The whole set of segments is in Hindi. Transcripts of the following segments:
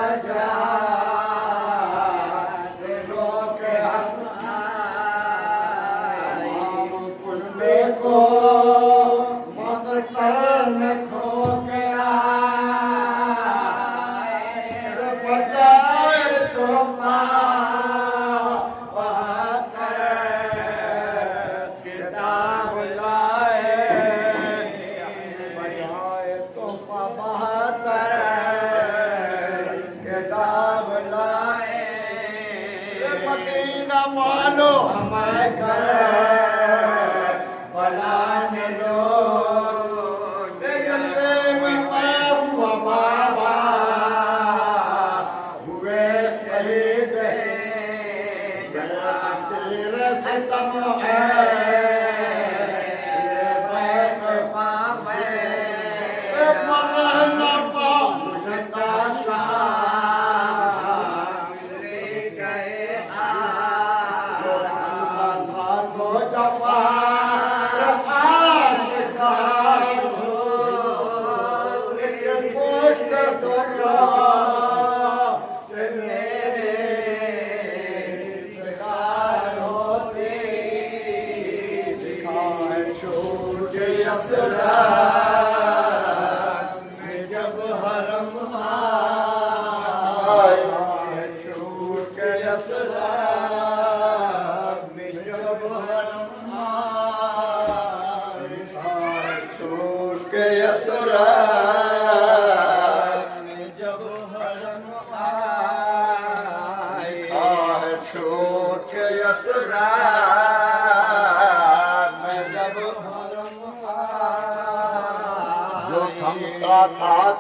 था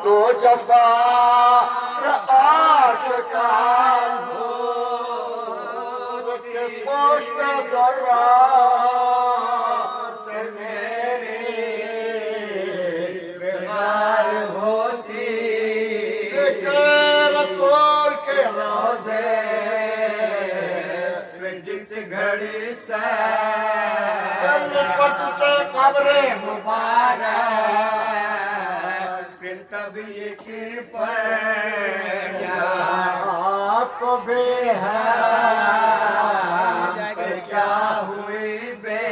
तो जफा आशिकान हो के पोस्ट दर्रा से मेरी बेगार होती के रसूल के रोज़े जिस घड़ी से पट के कब्रे मुबारक तभी की पर आपको भी है क्या हुई बे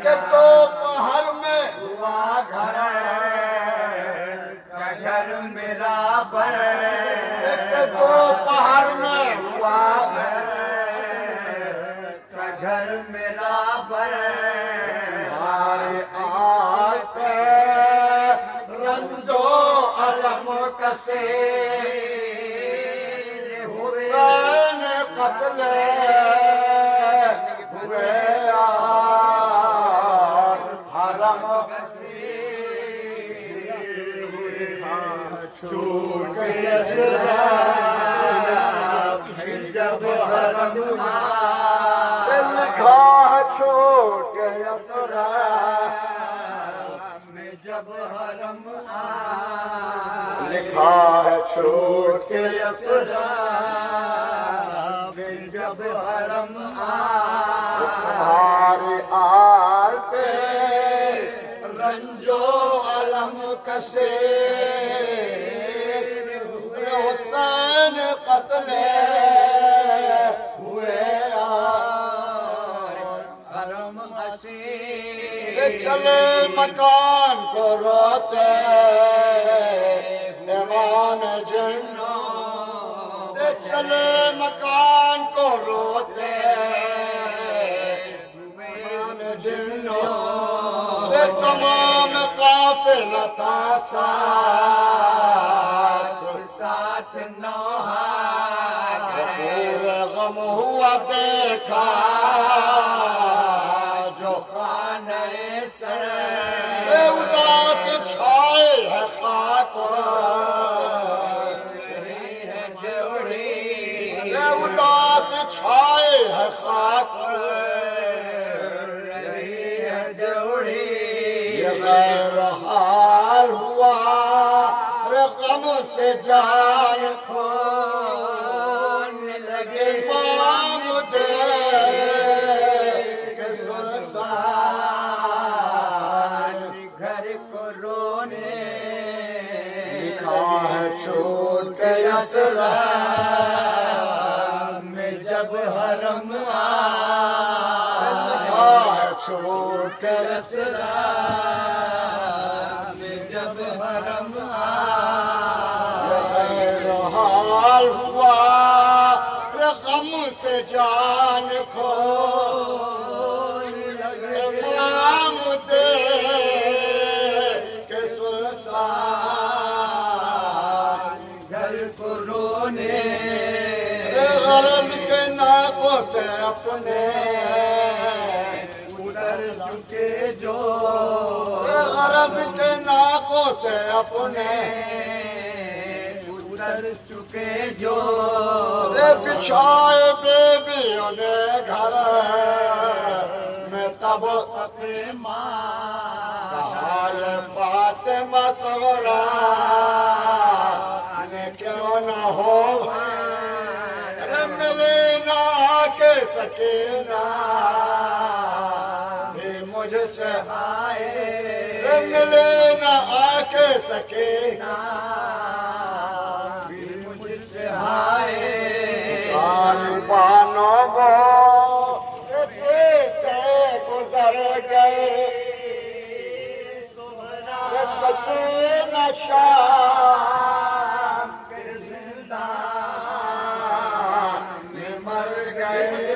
के तो पहर में हुआ घर का घर मेरा बर के तो पहर में हुआ घर का घर मेरा बर हमारे आप रंजो अलम कसे हुसैन कत्ल हुए हरम छूट यसरा जब हरम लिखा छूट यसरा जब हरम लिखा है छोड़ के यसरा जब हरम तुम्हारे आल पे रंजो अलम कसे हुसैन कत्ल हुए हरम चले मकान को रोते ईमान जिन्नों चले मकान को रोते ईमान जिन्नों तमाम काफिला था साथ नौहा पूरे गम हुआ देखा जो खाने सर उदास छाए है खाक है जोड़ी उदास छाए है खाक रही है जोड़ी ये गैर हाल हुआ रकम से जान खोने लगे माम दे छोड़ के असरा में जब हरम छूट के असरा में जब हरम हाल हुआ गम से जान खो इमाम दे के सुल्तान घर को रोने गरज के नाकों से अपने उतर चुके जो गरज के नाकों से अपने उतर चुके जो बिछाए बेबियों ने घर में तब सफे माँ फातिमा सगरा ने क्यों न हो मिले ना के सकीना भी मुझसे आए मिले ना आके सकीना तालिबानों को से गुजर गए शाम के जिंदान में मर गए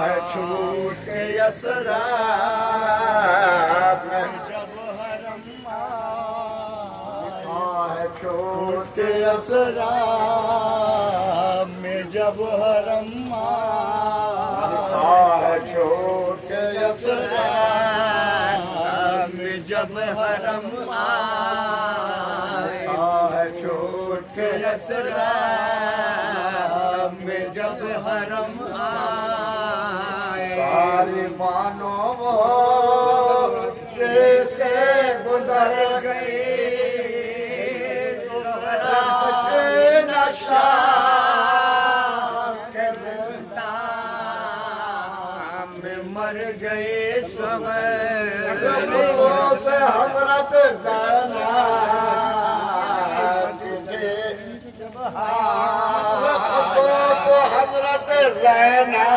है छूट के असरा जब हरम छूट के असरा में जब हरम छूट के असरा में जब हरम छूट के असरा में जब हरम तालिबानों वो जैसे गुजर गई नशा के जिंदान में मर गए सब से हजरत हजरत ज़ैना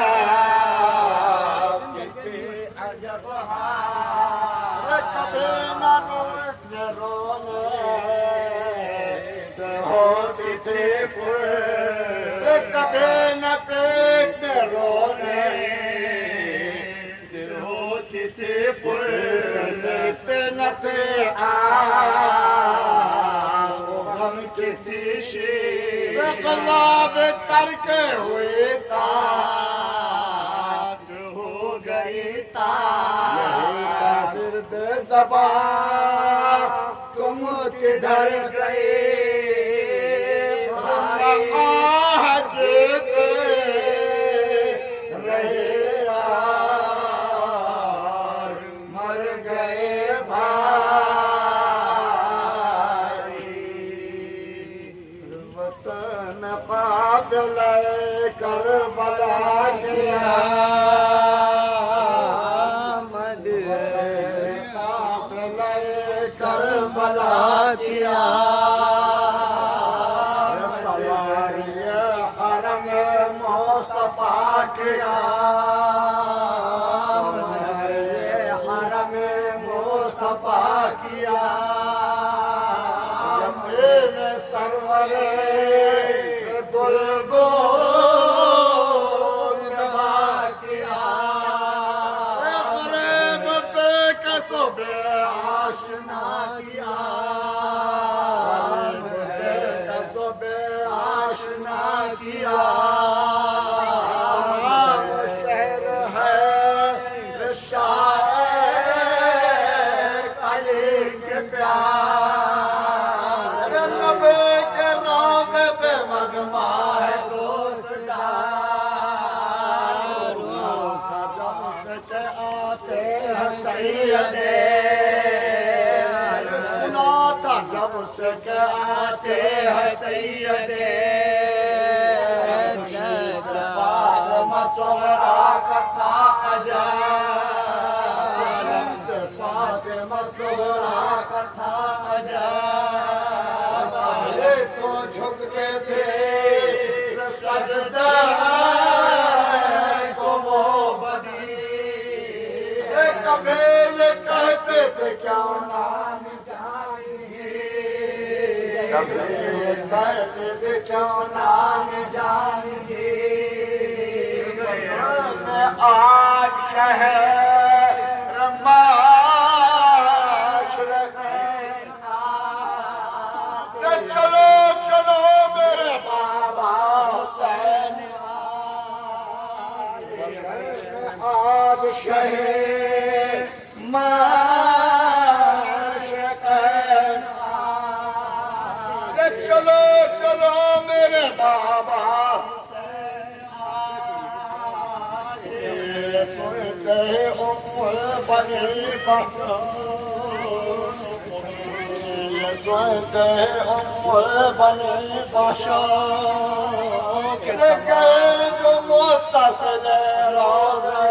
अजब कभी न रोने से होती थी कभी न पेट में रोने से होती थी लेते न थे हम की तीशी गुलाब तर्क हुई ताज हो गई ताबिर दे ज़बा तुम किधर गए रहे मर गए भाई वतन काफ़िला करबला किया काफ़िला करबला किया हरम मुस्तफा किया में सरवर गुलगो किया कसबे आशना किया कसबे आशना किया जब से के आते हैं सैयदे मसवरा कथा अजाब मसवरा कथा अजाब थे सजदा को वो बदी कभी ये कहते थे क्यों नाम जानिए कभी ये कहते थे क्यों नाम जानिए मैं आज शहर माशरक़ चलो चलो मेरे बाबा हुसैन आज शहर माशरक़ चलो चलो मेरे बाबा सुनते उम्र बनी सुनते उम्र बनी बशो जो मुत्तसिल रोज़े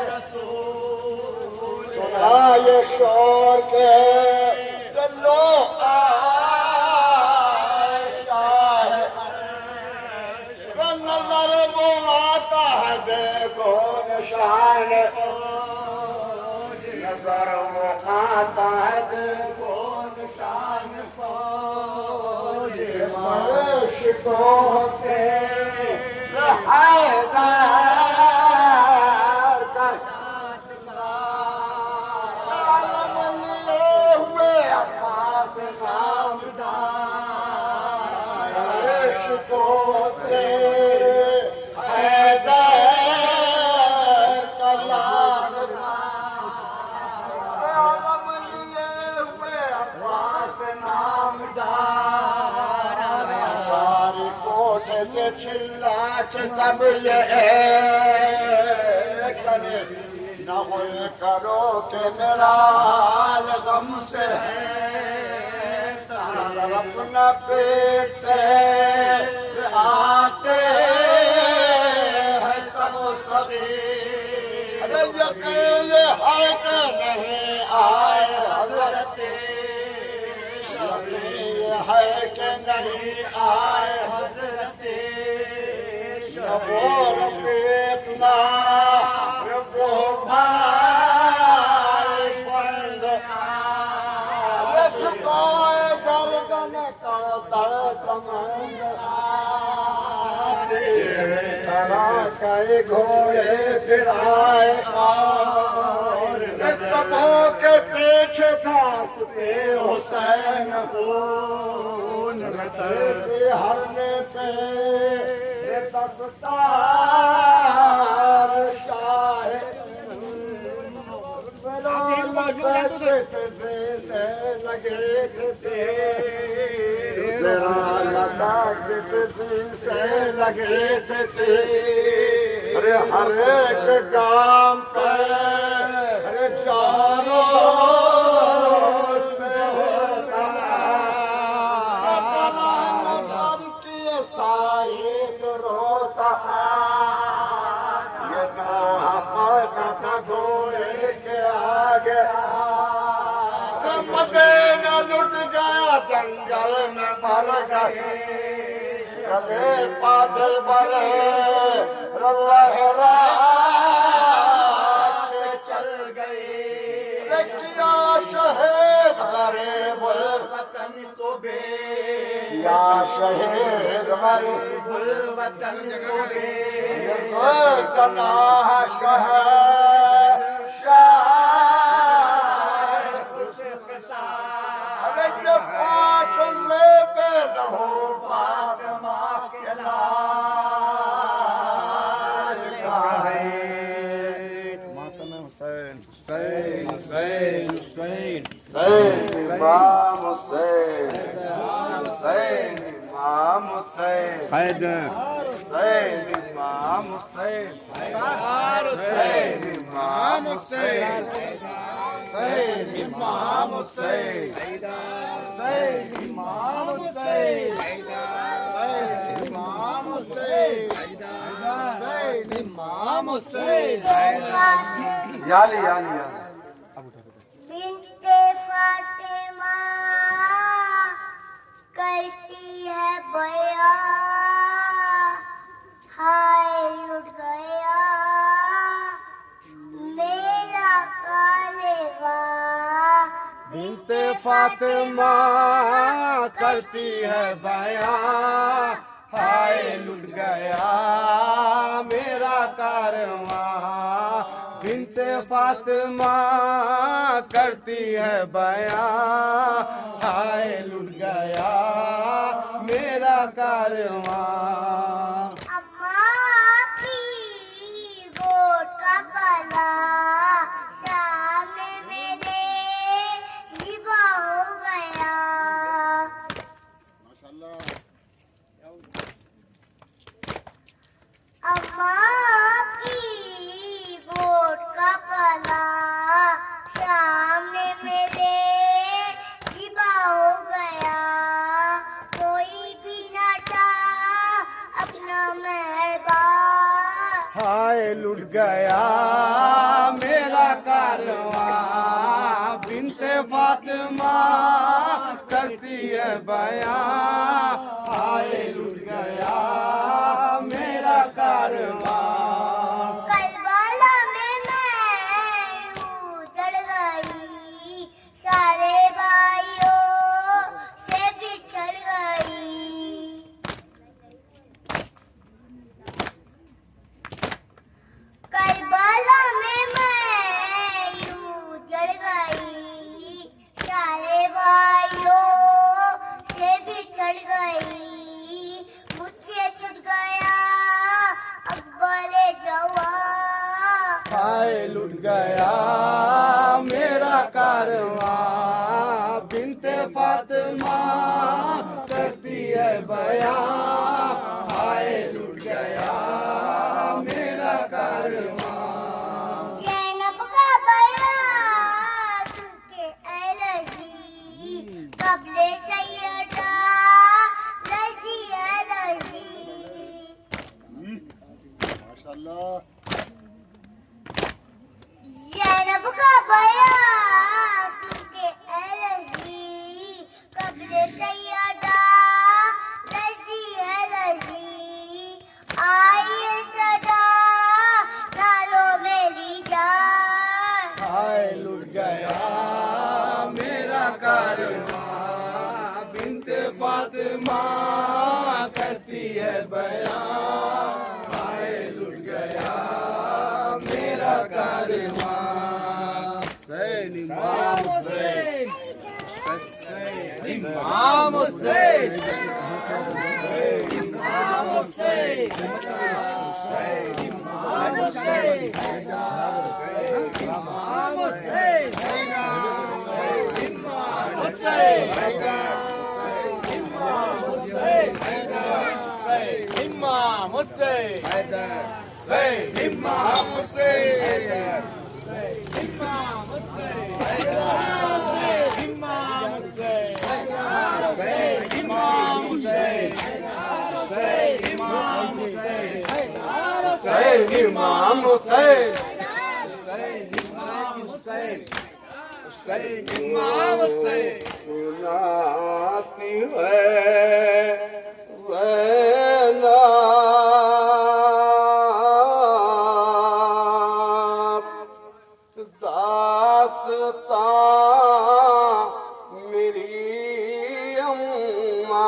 रसूल सुना ये शोर के चलो नजर वो आता है देखो निशान नजर वो आता है देखो निशान शिकों से हैदर का हुए अब्बास नामदार शिकों से चिल्ला के तब ये करे न हो करो के मेरा गम से अपना पेट आते हैं सब सभी अरे ये है कि नहीं आए हज़रत है कि नहीं आए हज़रत वो रफ़ीक़ना वो भाई बंद कोई गर्दन का समंद तरह कई घोड़े फिराए और सबों के पीछे था पे हुसैन खून के हरने पे दस्तार शाह लगे थे से लगे थे अरे हर एक काम पे अरे चारों मदीना लुट गया जंगल में मर गए गले बादल बरे लहरा के चल गए किया शहीद गरीब वतन को बे या शहीद गरीब वतन को बे सना शहर अरे ये फासले पे रहो फातिमा के लाल मातम हुसैन हुसैन हुसैन हुसैन इमाम हुसैन हुसैन इमाम हुसैन हैदर हुसैन इमाम हुसैन हुसैन इमाम हुसैन हुसैन इमाम हुसैन हुसैन इमाम हुसैन हुसैन इमाम हुसैन हुसैन इमाम हुसैन याली याली बिन्ते फातिमा करती है बया, हाय लुट गया मेरा कालेवा। बिनते फातिमा करती है बयां, हाय लुट गया मेरा कारवां। बिनते फातिमा करती है बयां, हाय लुट गया मेरा कारवां। अम्मा की गोद का पला सामने मेरे हिबा हो गया। अम्मा की गोद का पला सामने मेरे हिबा हो गया। कोई भी ना था अपना मेहरबान, हाय लुट गया मेरा कारवां। बिनते फातिमा करती है बयां, हाय लुट गया मेरा कारवां। करबला में मैं उजड़ गई, सारे भाइयों से बिछड़ गई। करबला में मैं उजड़ गई, सारे भाइयों से बिछड़ गई। मुझसे छूट गया अब्बले जवान, हाय लुट गया मेरा कारवां। बिनते फातिमा करती है बयां, हाय लुट गया मेरा कारवां। ज़ैनब का बयान सुन के एलर्जी, कबले सैयदा लजी एलर्जी। माशाल्लाह। ज़ैनब का बयान सुन के एलर्जी, कबले सैयदा लजी एलर्जी। आइए सदा डालो मेरी जान, हाय लुट गया मेरा कारवां। बिनते फातिमा करती है बयां, हाय लुट गया मेरा कारवां। हुसैन इमाम हुसैन, इमाम हुसैन, इमाम हुसैन, इमाम हुसैन, इमाम हुसैन, इमाम हुसैन, इमाम हुसैन, इमाम हुसैन, इमाम हुसैन, इमाम हुसैन, इमाम हुसैन, इमाम हुसैन, इमाम हुसैन, इमाम हुसैन, इमाम हुसैन। सुनाती है वैना दास्तां मेरी अम्मा,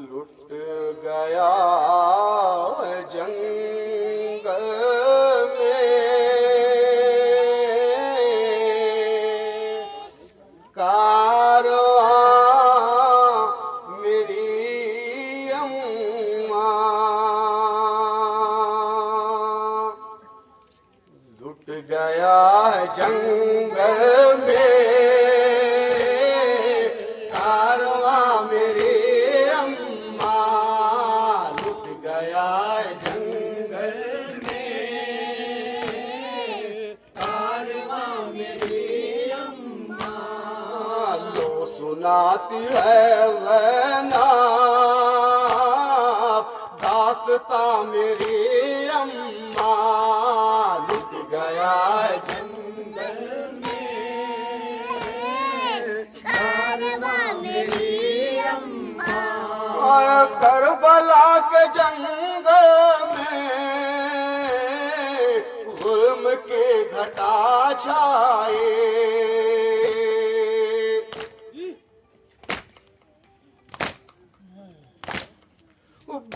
लुट गया जंगल में कारवां मेरी अम्मा। लुट गया जंगल में कारवां मेरी अम्मा। लुट गया जंगल में कारवां मेरी अम्मा। लो सुनाती है वैना दास्तां मेरी अम्मा। लुट गया जंगल में करबला के जंग में जुल्म के घटा छाए,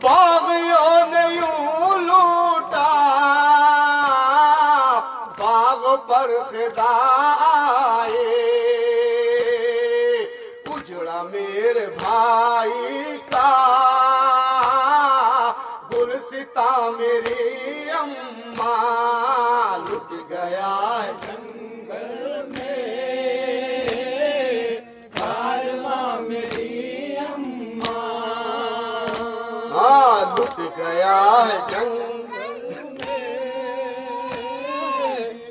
बागियों ने यूं लूटा बाग पर खिजा आए, उजड़ा मेरे भाई का गुलसिता मेरी अम्मा, लुट गया है जंगल में कारवां मेरी अम्मा, हाँ लुट गया है जंगल में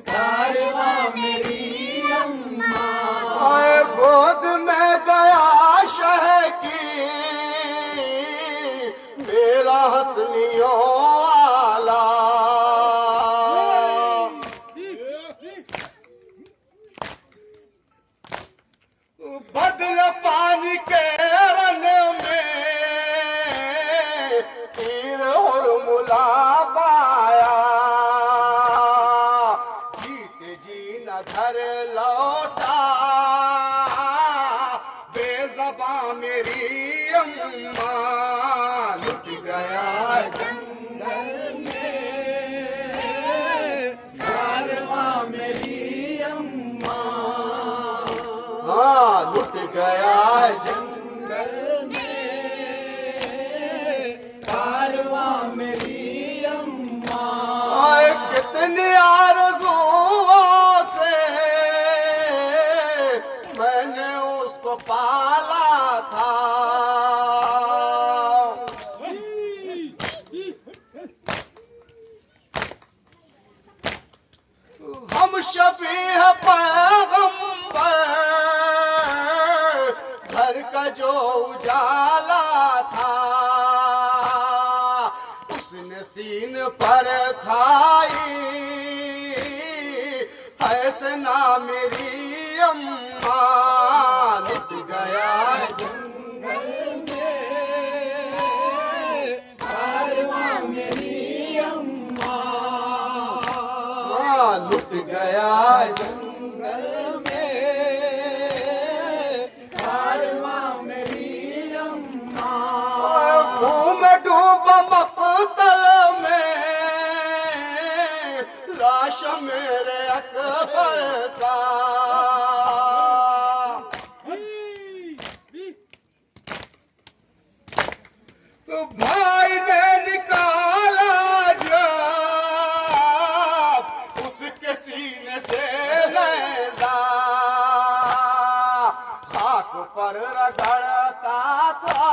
कारवां मेरी अम्मा, गोद में गया शह की मेरा हंसलियों आला, बदल पानी के रन में तीर और मुला पाया, जीते जी न घर लौटा बेज़बां मेरी अम्मा, लुट गया जंगल में कारवां मेरी अम्मा, हाँ लुट गया जंगल में कारवां मेरी अम्मा, कितनी आरज़ुओं से मैंने उसको पाला था, हम शबीह पैगंबर घर का जो उजाला था, उसने सीन पर खाई हसना मेरी अम्मा, लुट गया जंगल में कारवां मेरी अम्मा, लुट गया जंगल में कारवां मेरी अम्मा, खून में डूब मक़तल में लाश मेरे अकबर का, भाई ने निकाला जब उसके सीने से लहरा, खाक पर रगड़ता था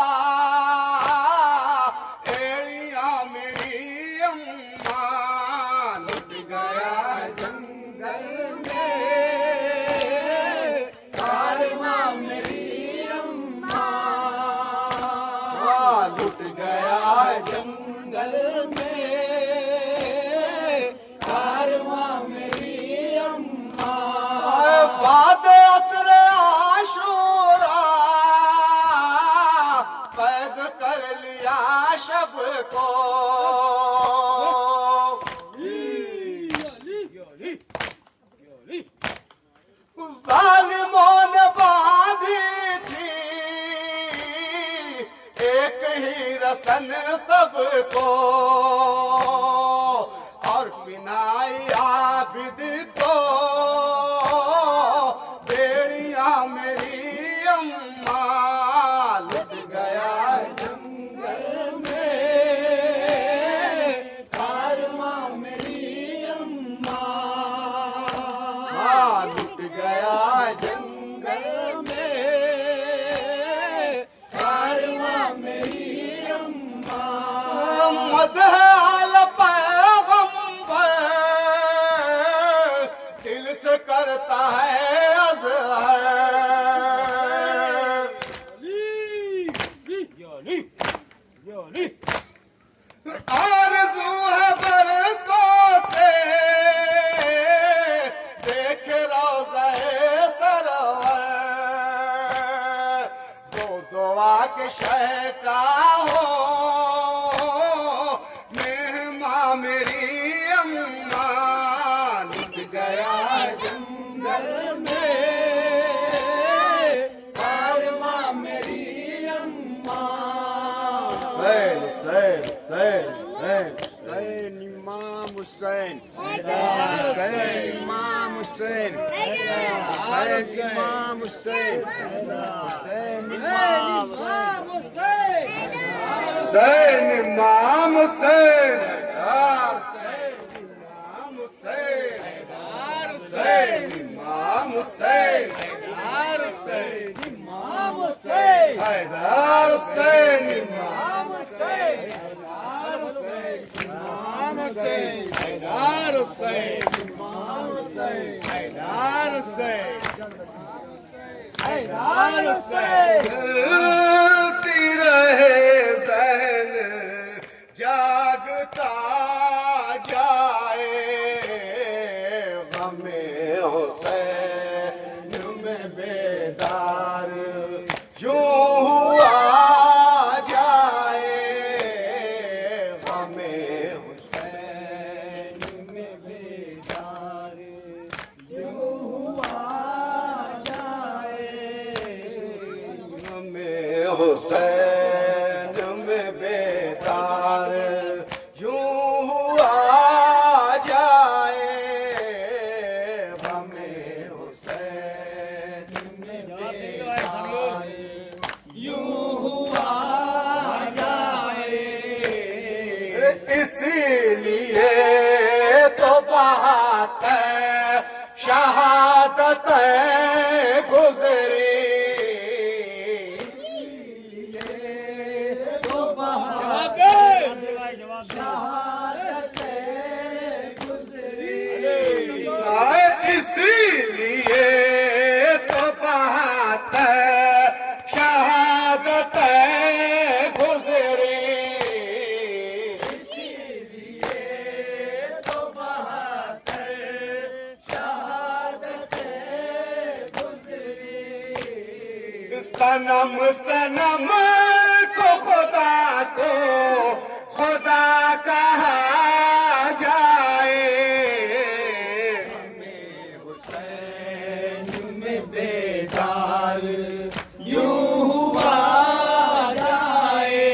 एड़ियां मेरी अम्मा, लुट गया जंगल में कारवां मेरी अम्मा, लुट गया जंगल में कारवां मेरी अम्मा, बाद असरे आशूरा कैद कर लिया शब को, जालिमों ने बांधी थी एक ही रसन सबको, और पिनाई आबिद को बेड़ियां मेरी अम्मा, लुट गया जंगल में कारवां मेरी अम्मा, लुट गया जंगल में कारवां मेरी अम्मा, मदहाल पैगंबर दिल से करता है अज़हर, आरज़ू है बरसों से देख रोज़े सरवर, दो दुआ के शह का हो मेरी अम्मा लुट गया जंगल में, कारवां मेरी अम्मा। हुसैन हुसैन हुसैन हुसैन इमाम हुसैन, हुसैन इमाम हुसैन, हुसैन इमाम हुसैन, हुसैन इमाम हुसैन, हुसैन इमाम हुसैन, हुसैन इमाम हुसैन, हुसैन इमाम हुसैन, हैदर हुसैन इमाम हुसैन, इमाम हुसैन, हैदर हुसैन इमाम हुसैन, हैदर हुसैन, हैदर हुसैन। जलती रहे ज़हन जागता जाए, गमे हुसैन में बेदार यूं हुआ जाए, गमे हुसैन में बेदार यूं हुआ जाए, गमे हुसैन में बेदार यूं हुआ जाए, गमे हुसैन में बेदार यूं हुआ जाए। इसीलिए तो बहाते शहादत गुजरी, इसीलिए तो बहाते शहादत गुजरी, इसीलिए तो बहाते शहादत गुजरी, इसीलिए तो बहाते शहादत गुजरी। सनम सनम को खुदा कहा जाए, हमें हुसैन में बेदार यूं हुआ जाए,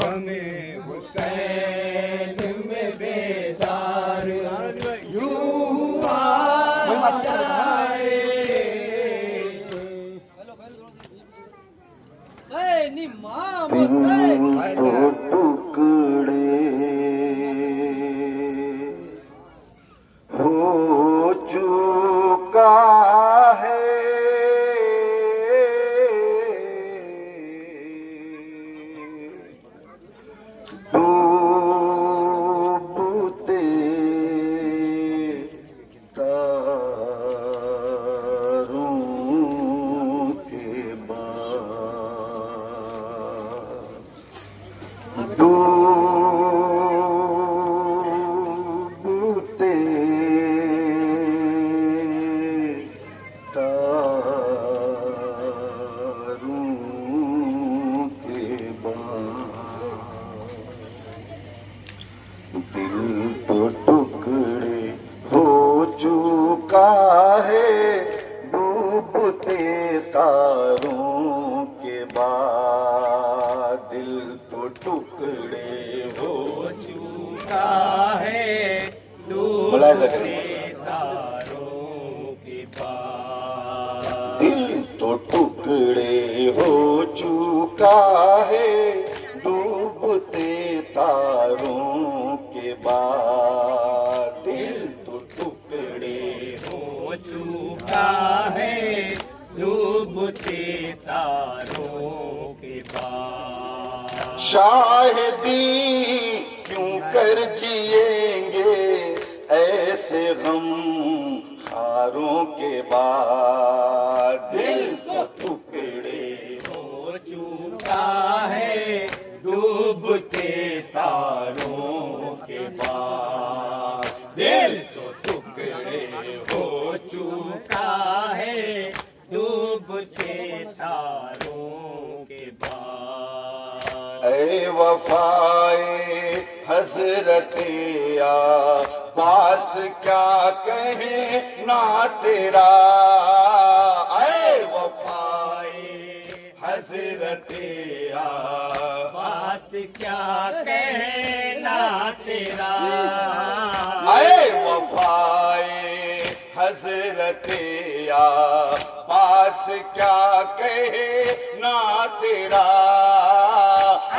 हमें हुसैन में बेदार यूं हुआ जाए। हुसैन इमाम हुसैन, तो टुकड़े हो चुका है, डूबते तारों के बाद, डूबते तारों के बाद, दिल तो टुकड़े हो चुका है, डूबते तारों के बाद, दिल तो टुकड़े हो चुका है, डूबते तारों के बाद, दिल तो टुकड़े हो चुका है, डूबते तारों के बाद, दिल तो टुकड़े हो चुका है, डूबते तारों के बाद। शाहिदी क्यों कर जिएंगे ऐसे गम खारों के बाद, दिल तो टुकड़े हो चुका है, डूबते तारों के बाद, दिल तो टुकड़े हो चुका है, डूबते तारों के बाद। ऐ वफाए हज़रत हजरत अब्बास क्या कहे ना तेरा, आए वफाए हजरत पास क्या कहना तेरा, आए वफाए हजरत अब्बास क्या कहे ना तेरा,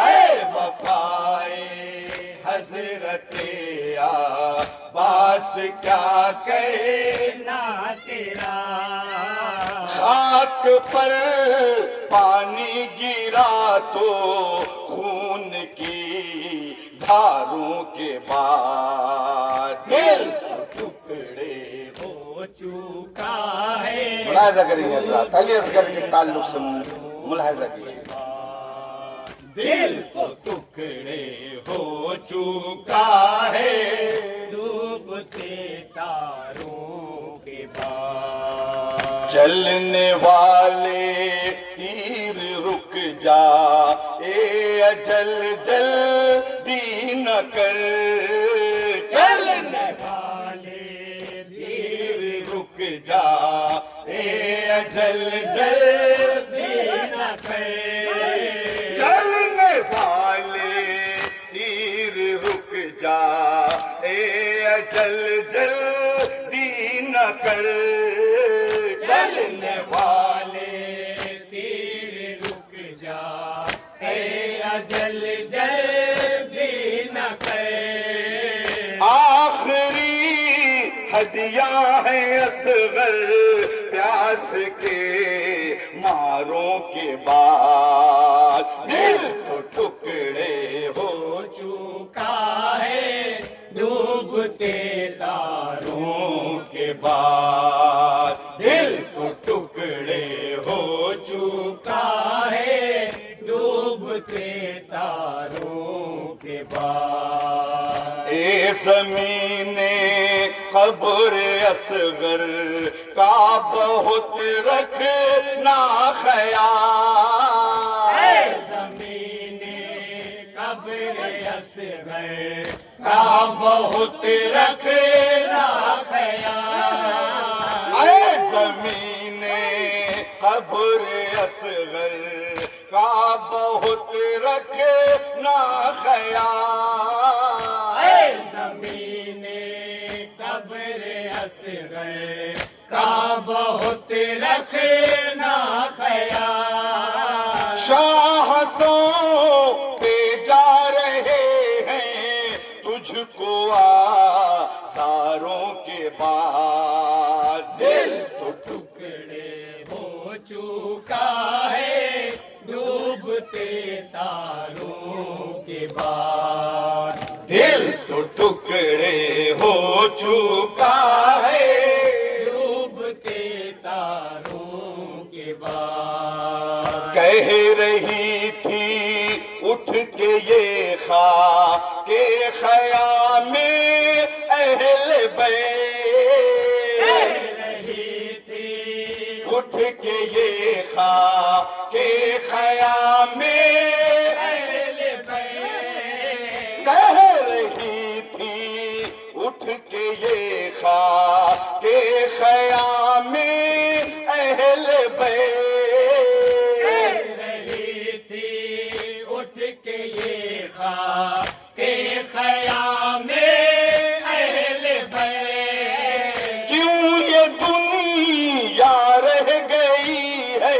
आए वफाए हजरत अब्बास क्या कहे ना तेरा। खाक पर पानी गिरा तो खून की धारों के बाद दिल टुकड़े हो चुका है, मुलाहिजा करेंगे हज़रात, अली असगर के ताल्लुक से मुलाहिजा कीजिए। दिल तो टुकड़े हो चुका है, डूबते तारों के बाद। चलने वाले तीर रुक जा, ए अजल जल्दी न कर, चलने वाले तीर रुक जा, ए अजल जल्दी न कर, चलने वाले तीर रुक जा, ए अजल जल्दी न कर, चलने वाले तीर रुक जा, ए अजल जल्दी न कर। आखिरी हदिया है असगर प्यास के मारों के बाद, दिल तो टुकड़े हो चुका है, डूबते तारों के बाद। दिल तो टुकड़े हो चुका है, डूबते तारों के बाद। ए ज़मीने कब्र असगर का बहुत रखना ख्याल, ज़मीने कब्र असगर का बहुत रखना ख्याल। ऐ ज़मीने कब्र असगर का बहुत रखना ख्याल, ज़मीने कब्र असगर का बहुत रखना ख्याल। शाह सो पे जा रहे हैं तुझको आसारों के बाद, दिल तो टुकड़े हो चुका है, डूबते तारों के बाद। दिल तो टुकड़े हो चुका है, डूबते तारों के बाद। कह रही थी उठ के ये खा के ख़याम में अहल बैत, रही थी उठ के ये खा के ख़याम में अहल बैत। कह रही थी उठ के ये खा के ख़याम में अहल बैत, रही थी उठ के ये खा के ख़याम में अहल बैत। क्यों ये दुनिया रह गई है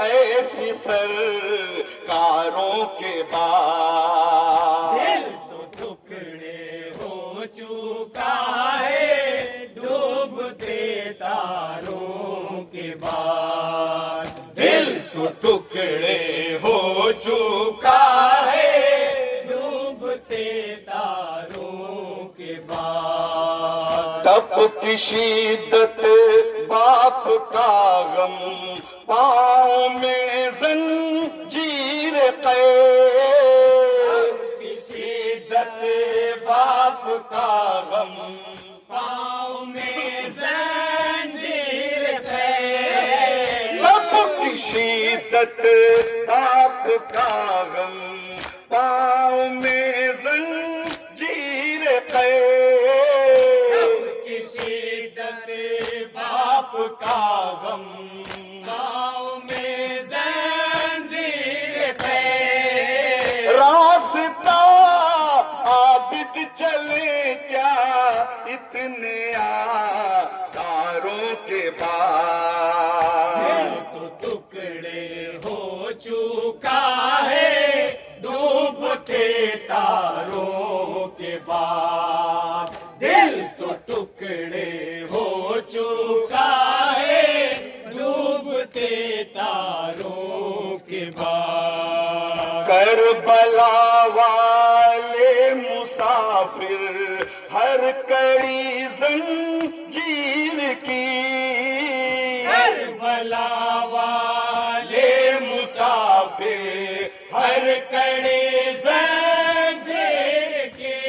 ऐसी सरकारों के बाद, दिल तो टुकड़े हो चुका है, डूबते तारों के बाद। दिल तो टुकड़े हो चुका है, डूबते तारों के बाद। तप की शिद्दत बाप का गम पाँव में जंजीर कैद, की शिद्दत बाप का गम पाँव में जंजीर कैद। तप की शिद्दत बाप का गम पाँव में इतने आसारों के बाद तो टुकड़े हो चुका है डूबते तारों के बाद। दिल तो टुकड़े हो चुका है डूबते तारों के बाद। करबला वाले मुसाफिर हर कड़ी जंजीर की, करबला वाले मुसाफिर हर कड़ी जंजीर की,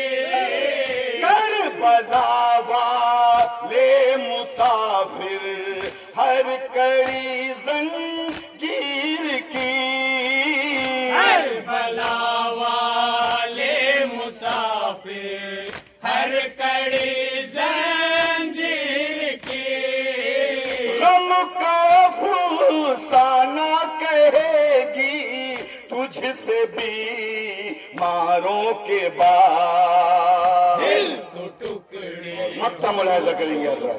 करबला वाले मुसाफिर हर कड़ी जंजीर की, करबला वाले मुसाफिर हर कड़ी जंजीर की। गम का फसाना कहेगी तुझसे भी मारों के बाद। दिल तो टुकड़े मक्ता मुलाहिजा करेंगे हज़रत,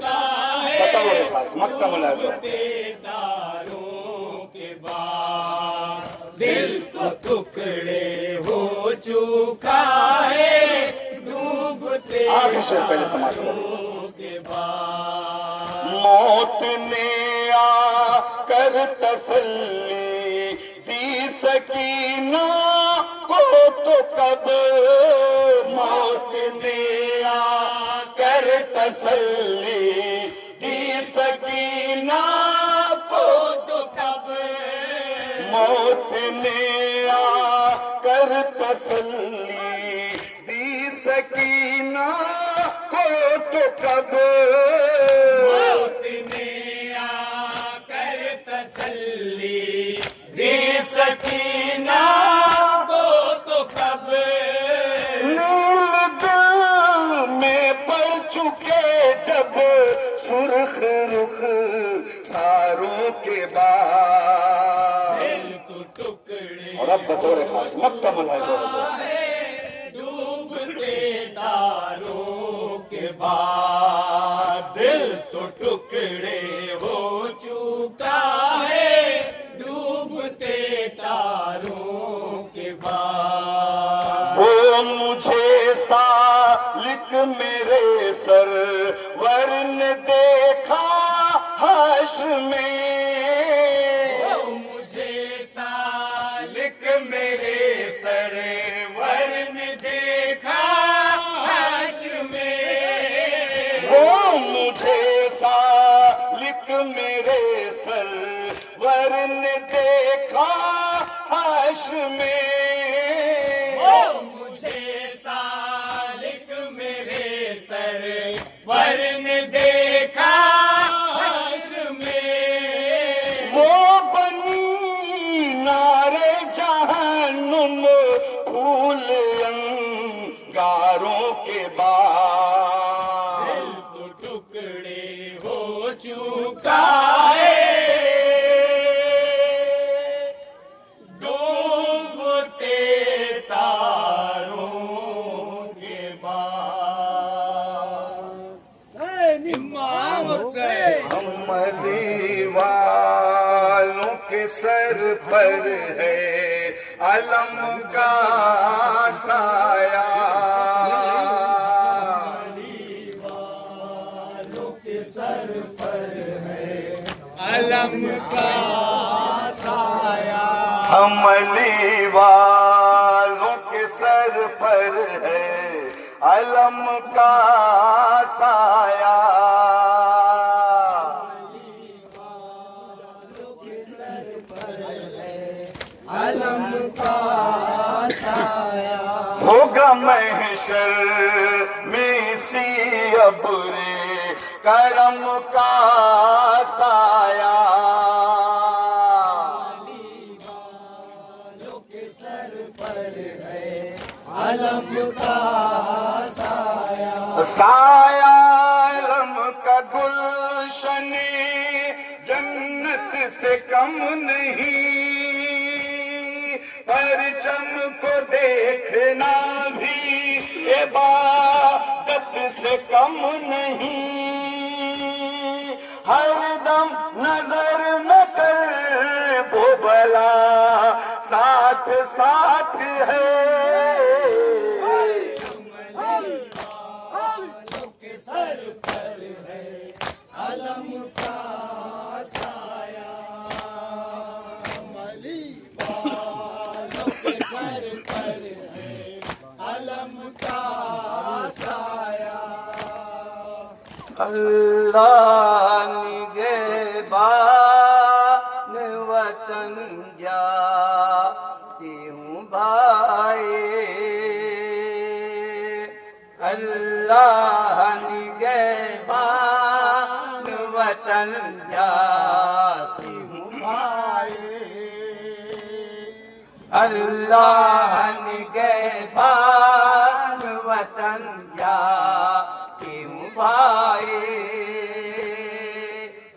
बताओ मेरे पास मक्ता मुलाहिजा। तारों के बाद दिल तो टुकड़े हो चुका है डूबते आखिर शेर पहले समाप्त करो। तारों के बाद। मौत ने आकर तसल्ली दी सकीना को तो कब, मौत ने आकर तसल्ली दी सकीना को तो कब, मौत ने आकर तसल्ली दी सकीना को तो कब, मौत ने आकर तसल्ली दी सकीना को तो कब, नील दिल में पड़ चुके जब सुर्ख रुख सारों के बाद। दिल तो टुकड़े और अब बतौर खास मक्ता मुलाहिजा डूबते तारों के बाद। दिल तो टुकड़े हो चुका है डूबते तारों के बाद। वो मुझे सालिक मेरे सरवर ने देखा हाश्र में, मुझे सालिक मेरे सरवर ने देखा हाश्र में। वो मुझे सालिक मेरे सरवर ने देखा हाश्र में, वो मुझे सालिक मेरे सरवर ने देखा हाश्र में। वो बनी नारे जहन्नुम फूल अंगारों के बाद। दिल तो टुकड़े हो चुका है डूबते तारों के बाद। हम दीवालों के सर पर है अलम का साया, अलम का साया, हमली वालों के सर पर है अलम का साया। अलम का साया, होगा महशर में सी अबरे करम का साया। अलम का साया, साया अलम का गुलशन जन्नत से कम नहीं, परचम को देखना भी इबादत से कम नहीं, हरदम नजर में कर वो भला साथ साथ है। के सर पर है अलम का साया, कमली वालों के सर पर है अलम का साया। अल्लाह निगहबान वतन जाती हूँ भाई, अल्लाह निगहबान वतन जाती हूँ भाई, अल्लाह निगहबान वतन जाती हूँ भाई,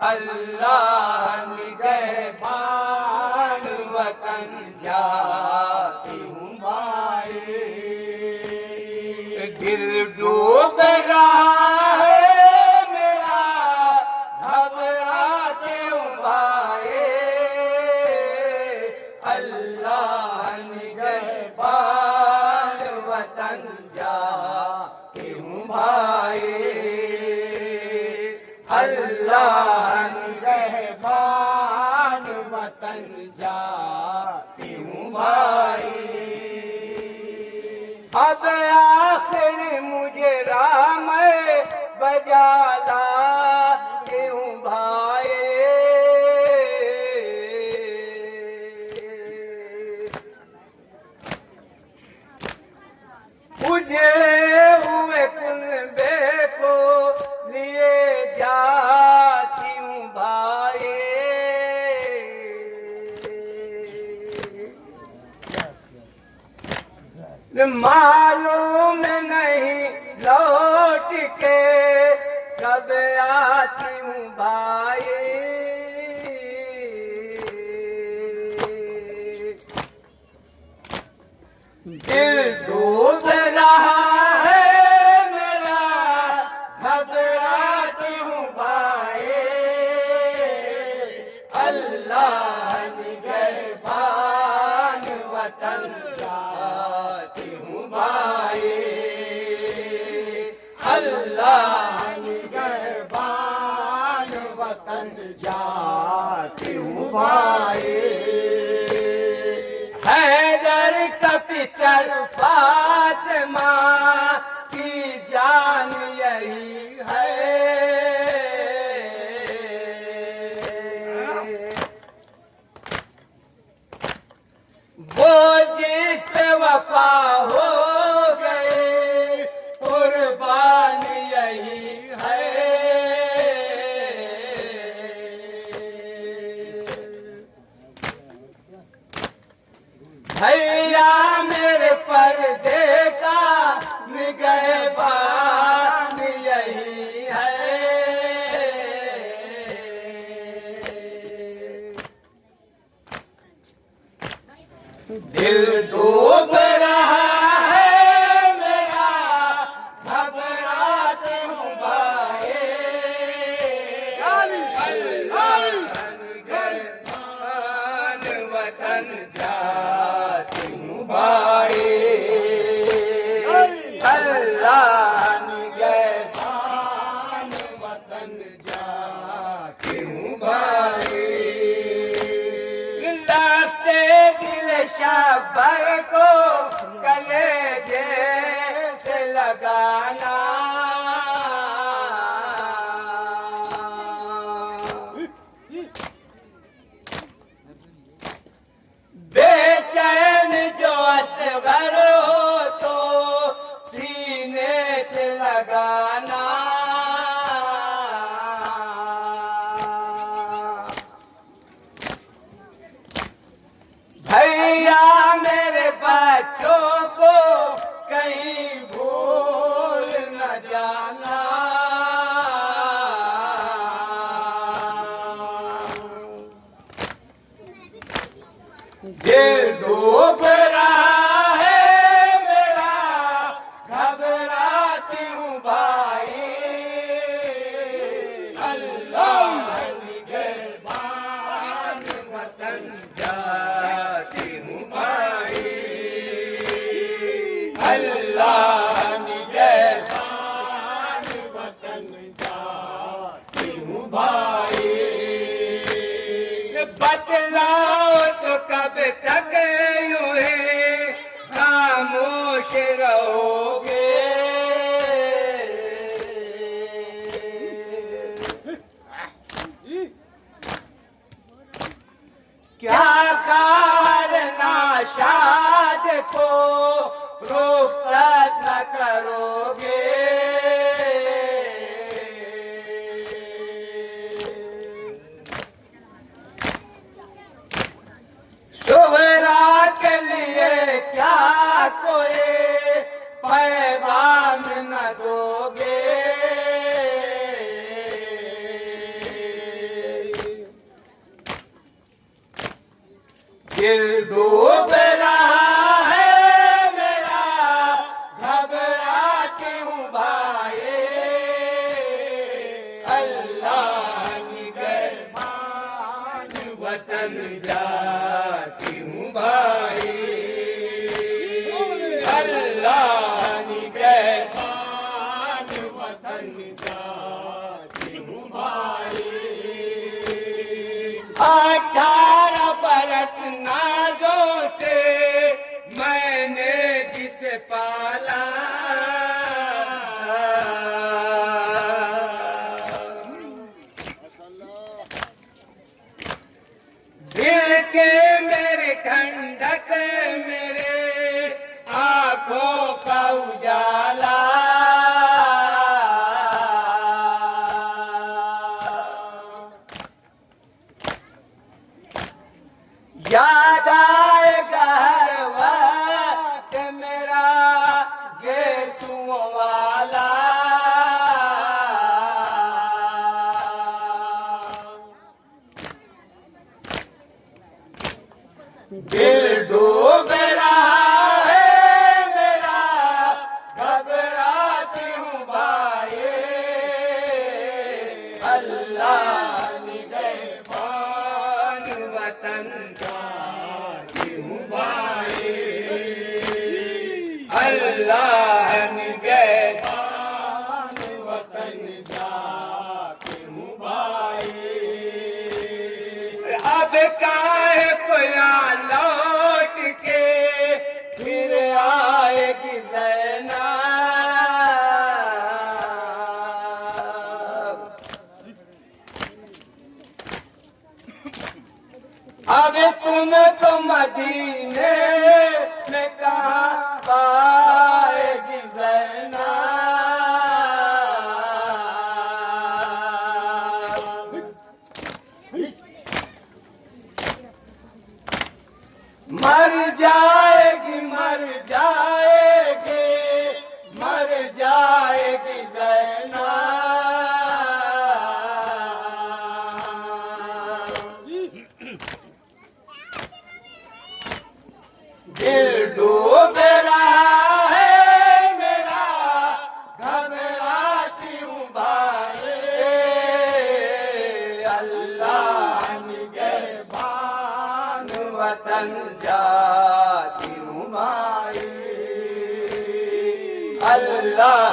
अल्लाह निगहबान वतन जाती हूँ भाई। दिल डूब रहा है मेरा, घबराते हूँ भाई, अल्लाह निगहबान वतन जाती हूँ भाई, अल्लाह निगहबान वतन जाती हूँ भाई। अब आखिर मुझे राम बजा लाते हूँ भाई, उजड़े हुए कुनबे को लिए जाती हूँ भाई, मालूम नहीं लौट के कब आती हूँ भाई, दिल डूब रहा है मेरा, घबराती हूँ भाई, अल्लाह निगहबान वतन जाती हूँ भाई, अल्लाह निगहबान वतन जाती हूँ भाई। हैदर कपिसर फातिमा की जान यही है, वो जिस पे वफा हो गए कुर्बान यही है, भैया मेरे पर्दे का निगहबान यही है, दिल डूब रहा है मेरा, घबराते हूँ भाई, निगहबान वतन जाती हूँ भाई, अल्लाह निगहबान वतन जाती हूँ भाई। लगते दिल शबर को कलेजे से लगाना, बेचैन जो असगर हो तो सीने से लगाना, भैया मेरे बच्चों को कहीं भूल न जाना, दिल डूब रहा है मेरा, घबराती हूँ भाई, कब तक यूं ही खामोश रहोगे? क्या कार नाशाद को रुखसत न करोगे? शोहरा के लिए क्या कोई पैगाम न दोगे? दिल डूब रहा है मेरा, घबराती हूँ भाई, अल्लाह निगहबान वतन जाती हूँ भाई, अल्लाह निगहबान वतन जाती हूँ भाई। 18 बरस नाजों से मैंने जिसे पाला, दिल के मेरे ठंडक मेरे आंखों का उजाला, याद आएगा हर वक्त मेरा गेसुओं वाला, दिल डूब रहा है मेरा, घबराती हूँ भाई, अल्लाह निगहबान वतन जाती हूँ भाई, अल्लाह निगहबान वतन जाती हूँ भाई। अब काहे कोया लौट के फिर आएगी ज़ैनब, अब तुम तो मदीने में कहाँ पाएगी ज़ैनब, मर जाएगी मर जाएगी मर जाएगी ज़ैनब, दिल डूब रहा है मेरा, घबराती हूँ भाई, अल्लाह निगहबान वतन जाती हूँ भाई, अल्लाह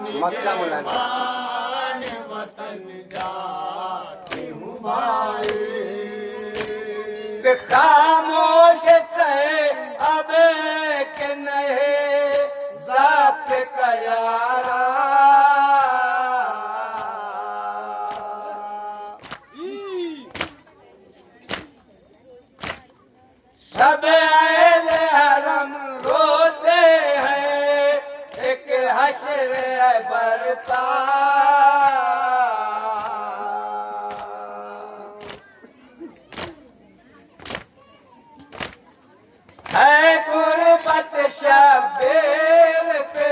निगहबान वतन जाती हूँ भाई। खामोश से अब के नए ज़ात का यारा, सब अहले हरम रोते हैं, एक हश्र है बरपा, है गुरबत शब्बीर पे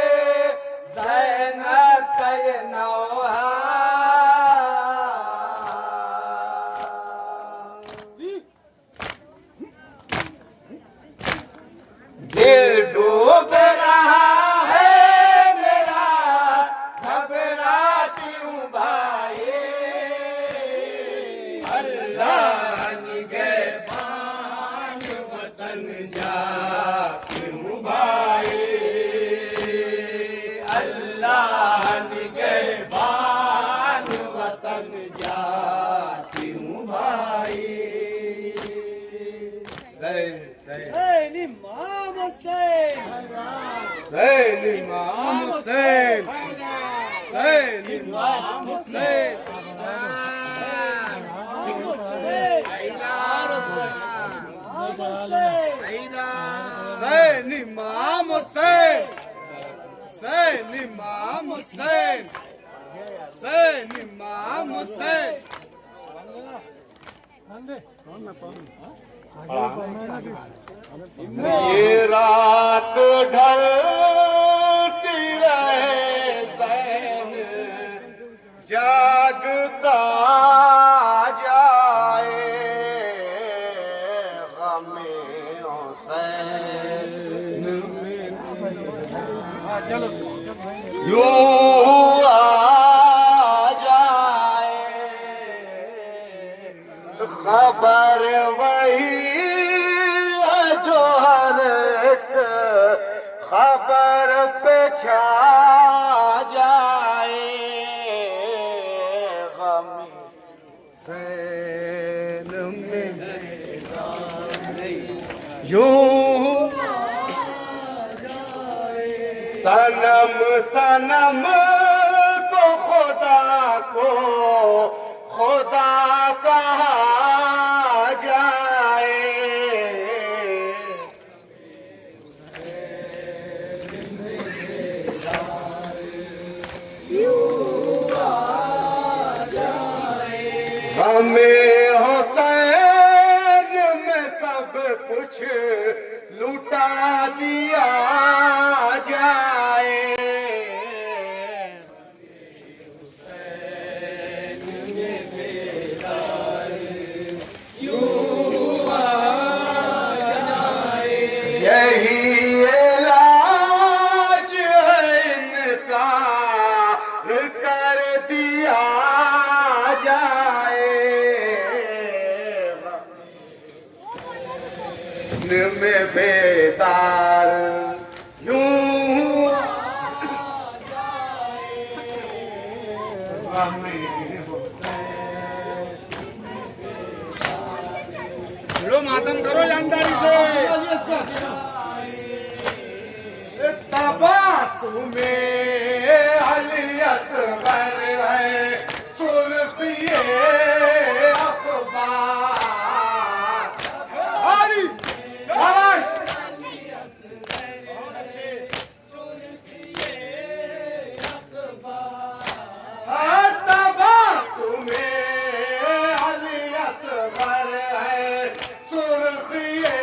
ज़ैनब हुसैन हुसैन इमाम हुसैन हुसैन इमाम हुसैन हुसैन इमाम हुसैन हुसैन इमाम हुसैन ये रात ढलती रहे ज़ैन जागता जाए गमे हुसैन चलो यूं आ जाए खबर वही है जो हर एक खबर पे छा जाए गमी हुसैन में यूं सनम सनम तो खुदा कहा जाए हमें हुसैन में सब कुछ लुटा दिया जाए यही इलाज है इनका कर दिया जाए में बेदार यूं लो मातम करो जानदारी से तबासुमे अली असगर है सुर्खिए अखबार हरी तबासुमे अली असगर है सुर्खिए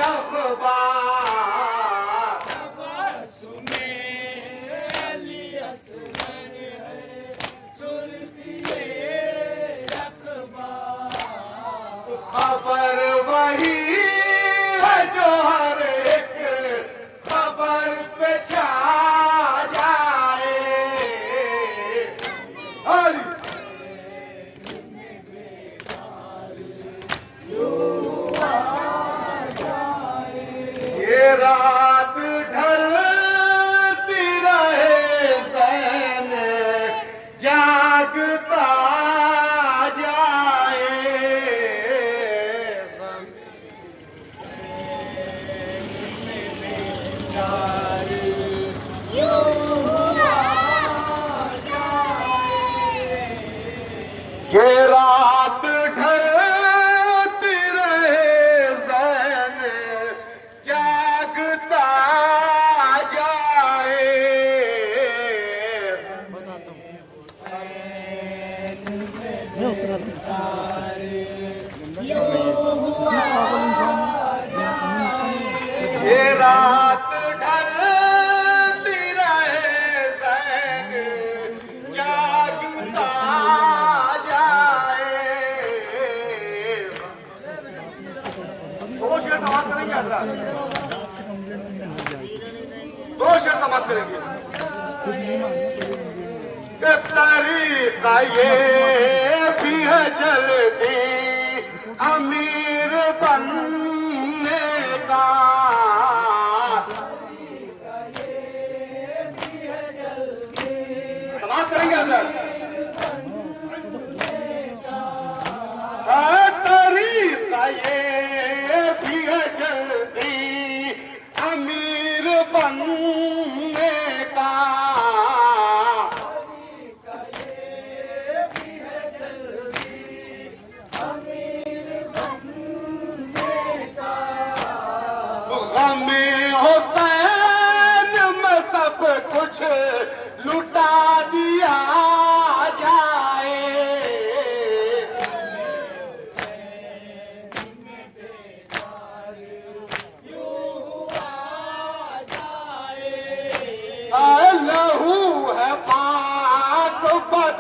अखबार खबर वही है जो हर एक खबर पे छा जाए हरी ये रात ढलती रहे ज़ैन जागता जाए ये रात ढलती रहे ज़ैन जागता जाए ये रात ढलती रहे ज़ैन जागता जाए दो शेर समाप्त करेंगे हजरात दो शेर समाप्त करेंगे तरीका ये भी है जल्दी अमीर बनने का समाप्त करेंगे हजरात तरीका ये भी है जल्दी अमीर बनने का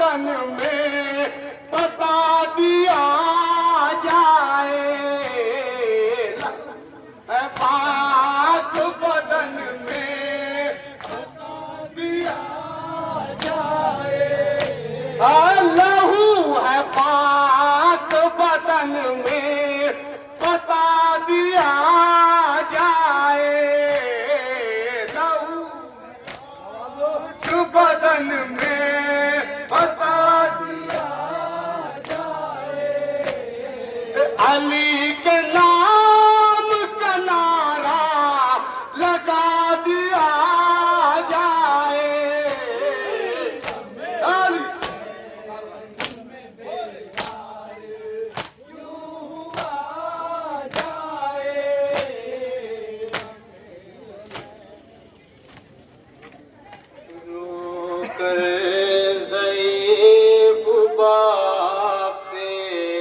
बदन में बता दिया जाए, है पाक बदन में बता दिया जाए, लहू है पाक बदन में बता दिया जाए, लहू बदन में बता दिया जाए, अली के नाम का नारा लगा दिया जाए, अली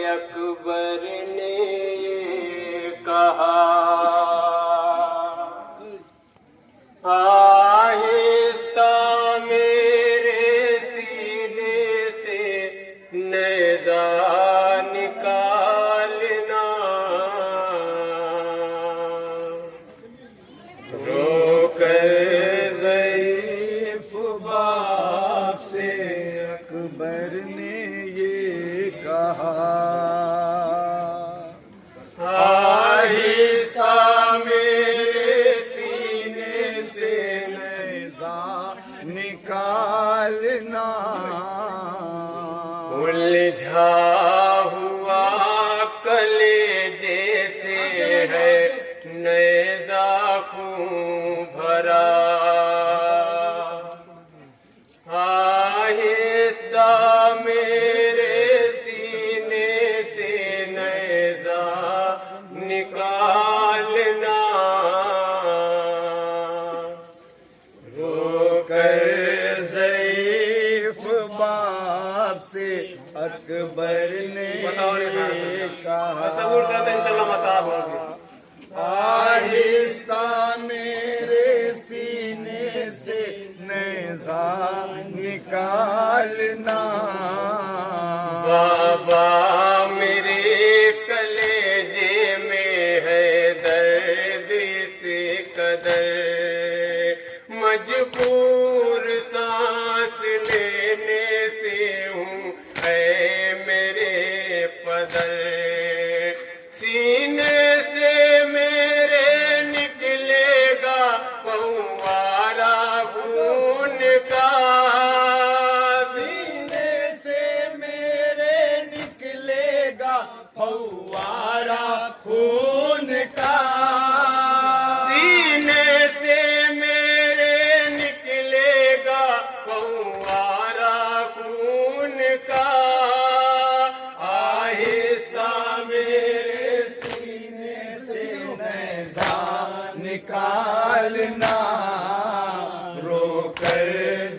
अकबर ने ये कहा, आहिस्ता मेरे सीने से नेज़ा निकालना, रोकर ज़ईफ़ बाप से अकबर ने ये कहा, आहिस्ता मेरे सीने से नेज़ा निकालना, उलझा हुआ कलेजे से है नेज़ा खून भरा, आहिस्ता मेरे सीने से नेज़ा निकालना, रोकर ज़ईफ़ बाप से अकबर ने कहा, आहिस्ता मेरे सीने से नेज़ा निकालना, बाबा मेरे कलेजे में है दर्द से कदर, मजबूर सांस लेने से हूँ है मेरे पदर, सीने से मेरे निकलेगा फव्वारा खून का, सीने से मेरे निकलेगा फव्वारा खून का, सीने से मेरे निकलेगा फव्वारा खून का, आहिस्ता मेरे सीने से नेज़ा निकालना, रोकर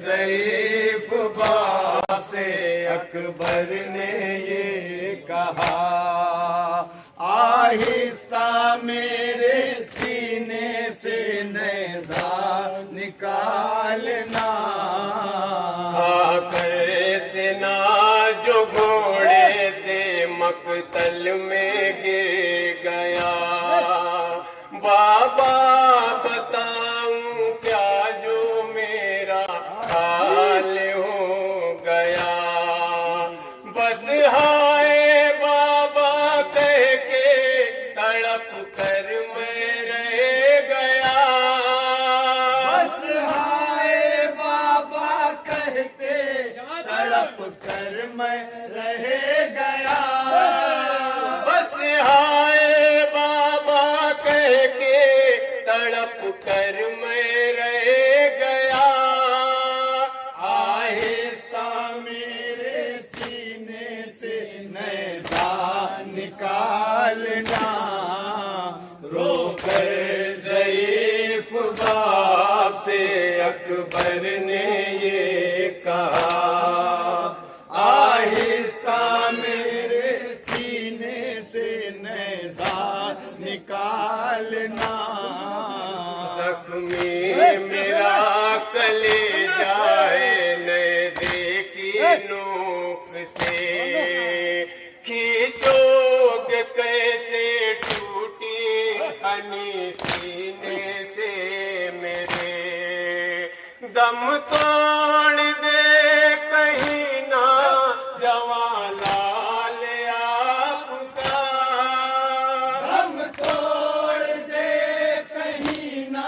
ज़ईफ़ बाप से अकबर ने ये कहा, आहिस्ता मेरे सीने से नेज़ा निकालना, खाकर सिना जो घोड़े से मकतल में गिर गया, बाबा बताऊं क्या जो मेरा हाल हो गया, बस हाय बाबा कह के तड़प कर मैं रह गया, बस हाय बाबा कहते तड़प कर मैं रह गया, बस हाय बाबा कह के तड़प कर मैं रह गया, आहिस्ता मेरे सीने से नेज़ा निकालना, रोकर ज़ईफ़ बाप से अकबर ने ये कहा, आहिस्ता मेरे सीने से नेज़ा निकालना, जख्मी मेरा कलेजा है नेज़े की नोक मुख से खींचोगे कैसे टूटी हनी सीने से मेरे दम तोड़ दे कहीं ना जवां लाल आपका हम तोड़ दे कहीं ना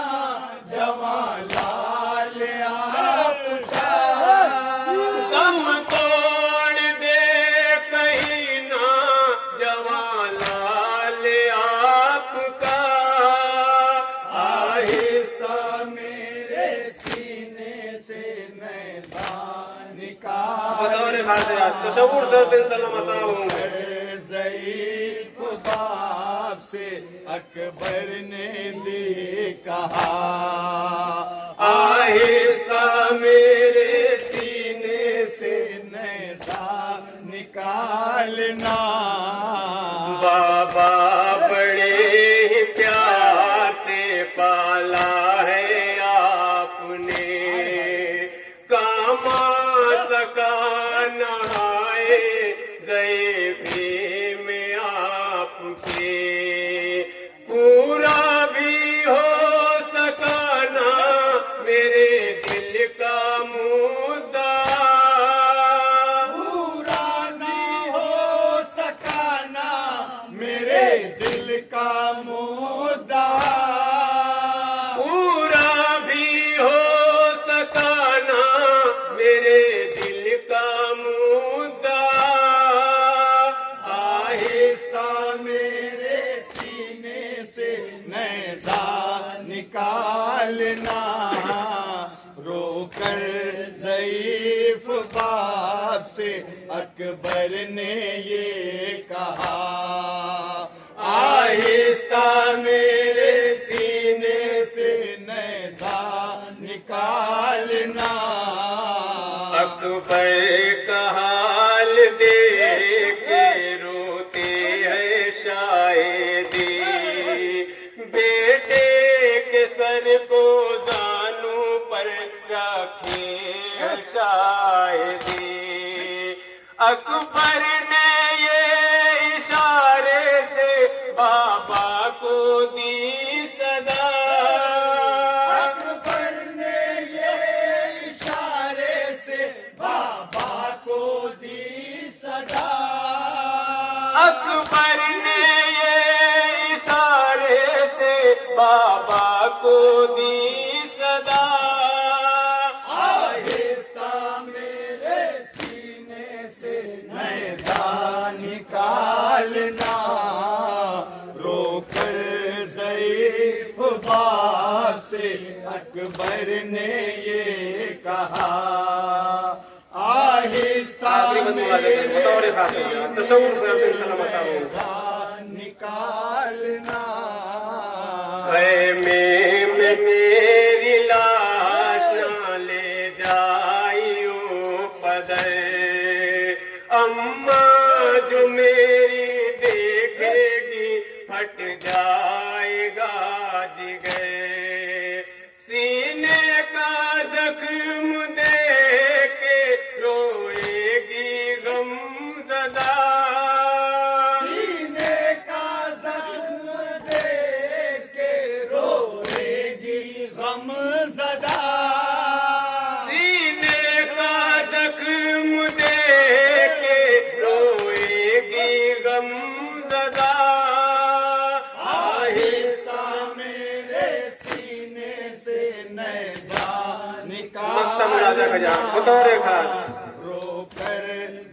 जवां लाल आपका दम तोड़ दे कहीं ना जवां लाल आपका आहिस्ता मेरे सीने से नैज़ा निकाल बतौर खातिरा तशव्वुर से दिन सलाम होंगे ज़ईफ़ बाप से अकबर ने दी कहा आहिस्ता मेरे सीने से नैज़ा निकालना बाबा बड़े ही प्यार से पाला है आपने कामा सका नहाए ज़ैफ़ी में आपके पूरा भी हो सका ना मेरे दिल का मुद्दा पूरा ना हो सकाना मेरे दिल का मुद्दा पूरा भी हो सका ना मेरे दिल का मुद्दा आहिस्ता मेरे सीने से नैज़ा निकालना रोकर ज़ईफ़ बाप से अकबर ने ये कहा आहिस्ता मेरे सीने से नैज़ा निकालना अकबर का हाल देख के रोते हैं शायदी बेटे के सर को दानों पर रखे शायदी अकबर ने ये इशारे से बाबा को दी सदा अकबर ने ये इशारे से बाबा को दी सदा अकबर ने ये इशारे से बाबा को दी सदा आहिस्ता मेरे सीने से नैज़ा निकालना रोकर ज़ईफ़ बाप से अकबर ने ये कहा आहिस्ता आखिरी बंदूक आ जाएगा, बतौर खातिरा, तशव्वुर से दिन सलाम होंगे नैज़ा निकालना खैमे में मेरी लाश ना ले जाइयो पदर अम्मा जो मेरी देखेगी फट जाएगा जिगर सीने का जख्म देख के रोएगी गमज़दा सीने का जख्म देख के रोएगी गमज़दा सीने का जख्म देख के रोएगी गमज़दा आहिस्ता मेरे सीने से नैज़ा मक्तम राजा खजा बतौर खास रोकर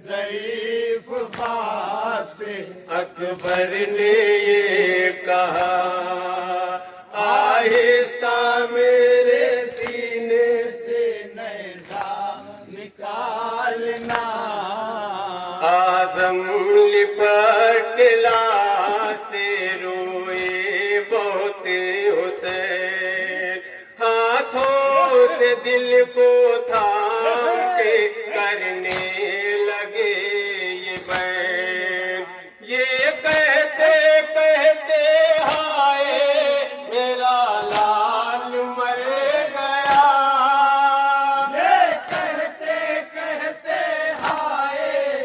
ज़ईफ़ बाप से अकबर ने ये कहा आहिस्ता मेरे सीने से नैज़ा निकालना आज़म लिपट के लाश से रोए बहुत हुसैन हाथों से दिल को थाम के करने लगे ये बैन ये कहते कहते हाय मेरा लाल मर गया ये कहते कहते हाय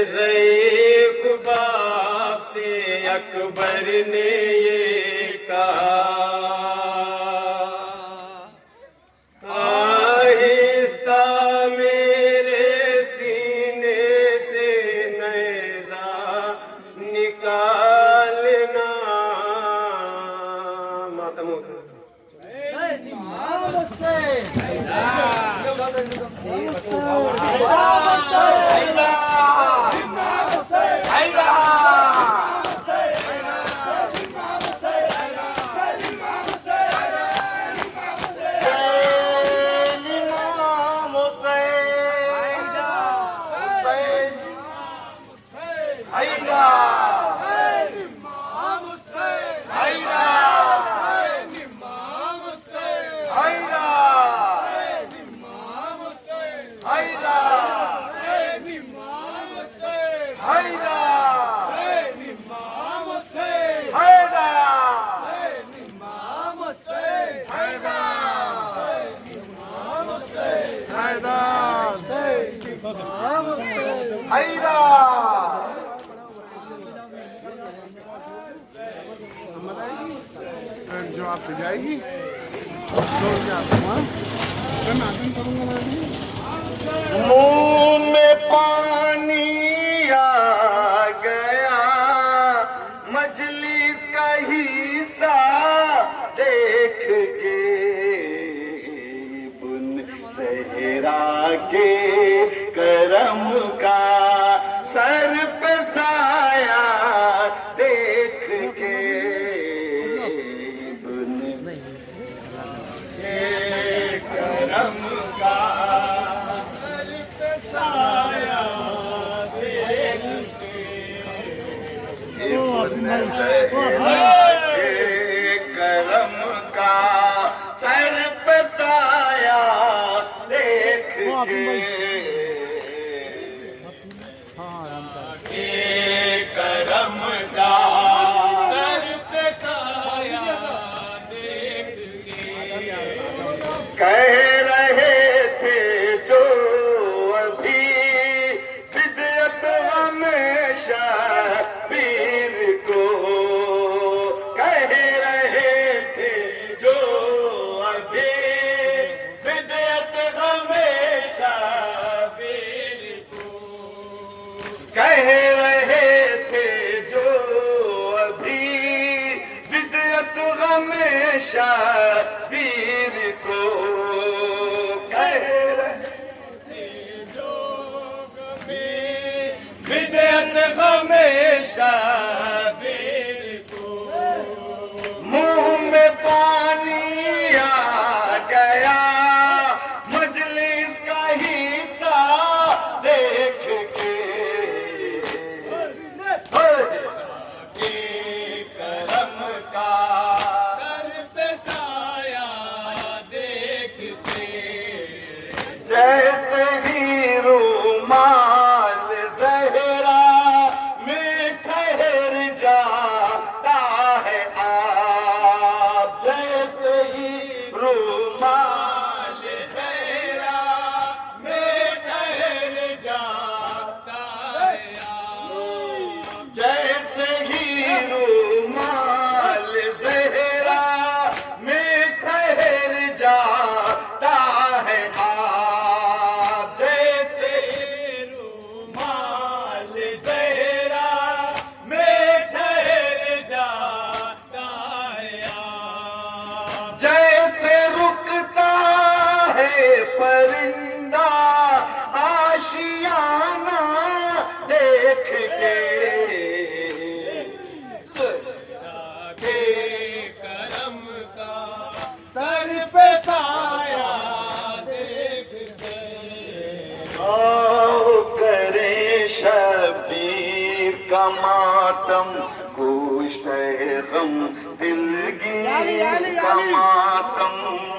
ज़ईफ़ बाप से अकबर ने ये कहा, आहिस्ता मेरे सीने से नेज़ा निकालना। मातम जो आप जाएगी मुंह में पानी आ गया, मजलिस का हिस्सा देख के, बुन सहरा के करम का सर पे साया देख के, बुन के करम का सर पे साया देख के, बुन सहरा के करम का सर पे साया देख के, करम का सर पे साया देख के, कह रहे थे जो अभी बिदअत हमेशा पीर को, कह रहे थे जो अभी बिदअत हमेशा पीर को, कह रहे थे जो अभी बिदअत हमेशा पीर को, कह रहे थे जो अभी बिदअत हमेशा पीर को, मुंह में पानी आ गया, मजलिस का हिस्सा देख के, करम का सर पे साया देख के, जैसे ही रूमाल ज़हरा में ठहर जाता है आप, जैसे ही रूमाल ज़हरा में ठहर जाता है आप, जैसे ही रूमाल ज़हरा में ठहर जाता है आप, जैसे रूमाल ज़हरा में ठहर जाता है आप, जैसे रुकता है परिंदा आशियाना देख के, करम का सर पे साया देख के, आओ करें शबीर का मातम, कुश्त है गम दिलगीर का मातम,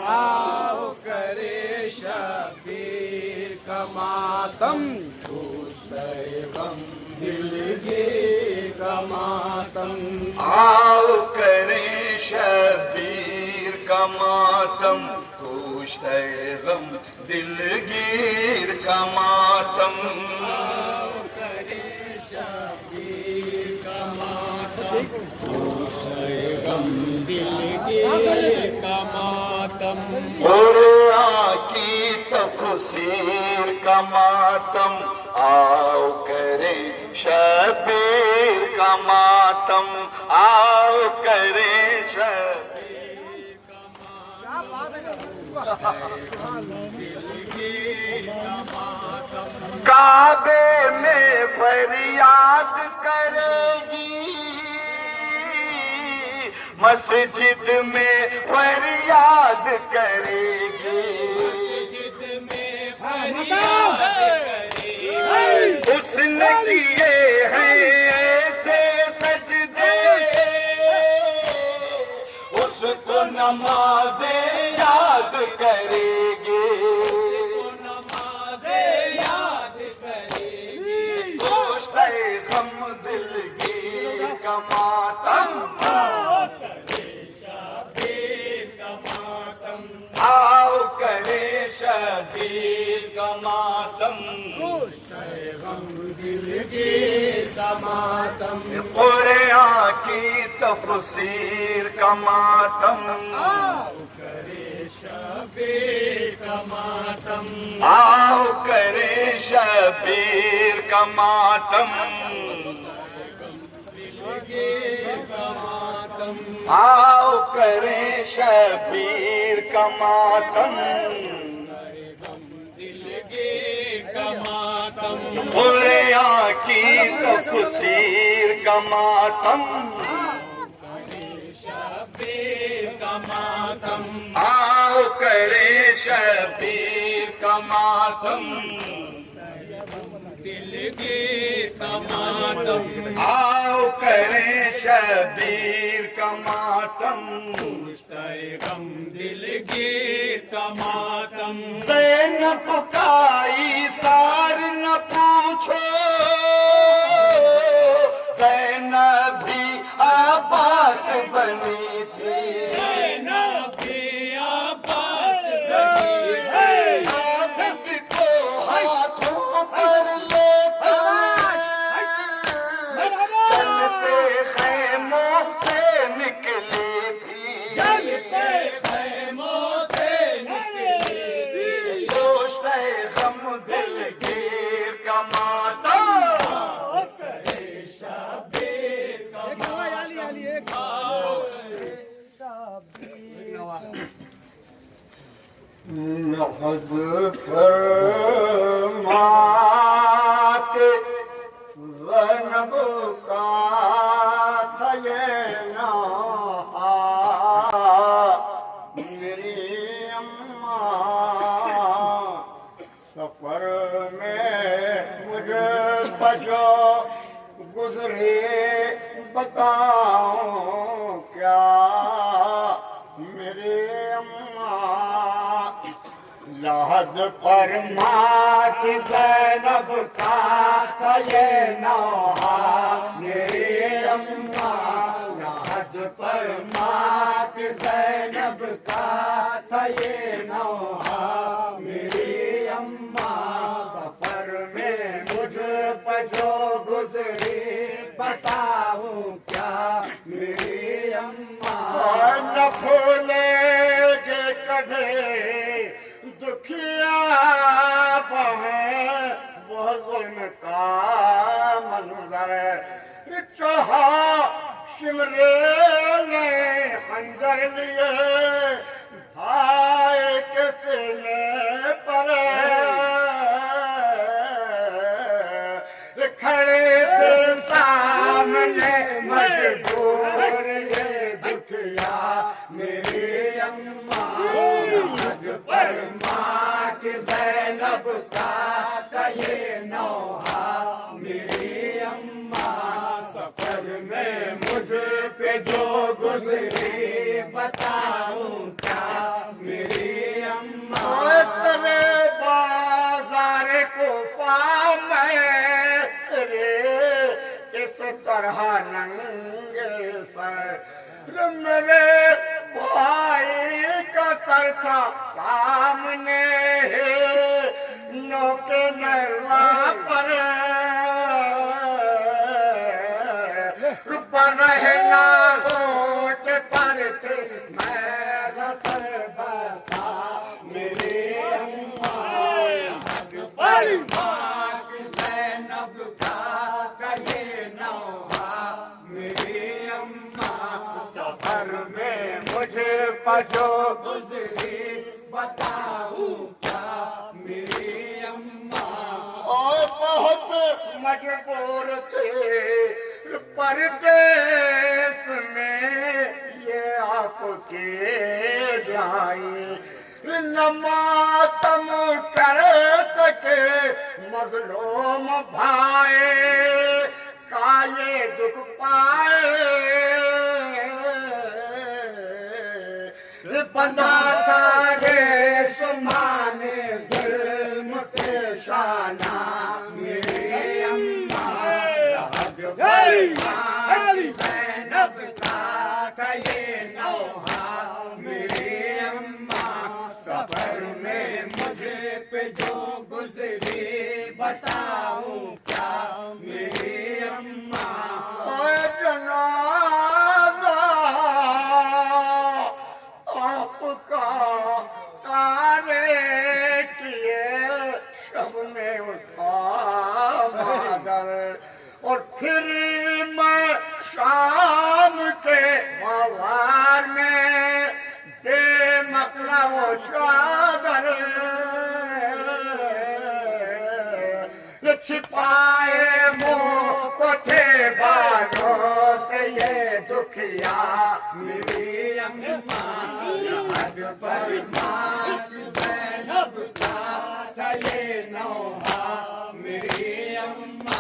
आओ करे शबीर का मातम, कुश्त है गम दिलगीर का मातम, आओ करें शबीर का मातम, कुश्त है गम दिलगीर का मातम, आओ करें दिलगीर का मातम, कुरान की तफसीर का मातम, आओ करें शबीर का मातम, आओ करें शबीर का मातम। काबे में फरियाद करेगी, मस्जिद में फरियाद करेगी, मस्जिद में फरियाद करेगी। उसने किए हैं ऐसे सजदे, उसको नमाज़े याद करेगी, नमाज़े याद करेगी। गोश्त-ए गम दिलगीर का मातम, आओ करें शबीर का मातम, दिलगीर का मातम, कुरान की तफसीर का मातम, शबीर का मातम, आओ करें शबीर का मातम, दिलगीर का मातम, आओ करें शबीर का मातम, दिलगीर का मातम, कुरान की तफसीर का मातम, शबीर का मातम, आओ करें शबीर का मातम, दिलगीर का मातम, आओ करें शबीर का मातम। मुश्ताए गम दिलगीर का मातम, ज़ैनब का ईसार न पूछो, ज़ैनब भी अब्बास बनी थी, नबी अब्बास बनी है। आबिद को हाथों पर लेकर चलते खैमों से निकली थी, चलते खैमों से निकली, गोश्त-ए गम दिलगीर का मातम, शबीर का नहज़ फरमाते ज़ैनब का था ये नाहा, मेरी अम्मा सफर में मुझे बजो गुजरे, बताऊं क्या मेरे अम्मा, लहद पर माँ की ज़ैनब का था ये नौहा, मेरे अम्मा, लहद पर माँ की ज़ैनब का था ये नौहा, मेरी अम्मा, सफर में मुझ पर जो गुजरी, बताऊं क्या मेरी अम्मा, न भूलेंगे कभी दुखिया बहन वो जुल्म का मंजर, चाहा शिमरे ने खंजर लिए भाई के सीने पर खड़े थे सामने मजबूर ये दुखिया मेरी अम्मा, हज पर माँ की ज़ैनब का था ये नौहा, मेरी अम्मा, सफर में मुझ पे जो गुजरी, बताऊं क्या मेरी अम्मा, तेरे बाजार को पाऊं मैं इस तरह नंगे सर, मेरे भाई का सर था सामने, नौके नरवा पर रहना होठ पर थे मैं सरबस्ता मेरे अम्मा ज़ैनब का ये नौहा मेरी अम्मा सफर में मुझे पजो गुजरी बताऊं क्या मेरी अम्मा और बहुत मजबूर थे परदेश में ये आपके जाए न मातम कर सके मजलूम भाई का ये दुख पाए बंदा सारे सुमाने जुल्म से शाना मेरी अम्मा ज़ैनब का ये नौहा मेरी अम्मा सफर में मुझे पे जो गुजरी बताऊं क्या मेरी अम्मा जनाज़ा आपका तारे किए शब में उठा मादर और फिर मैं शाम के बाजार में बेमकला वो चादर छिपाए मुँह को थे बालों से ये दुखिया मेरी अम्मा हद पर ज़ैनब का ये नौहा मेरी अम्मा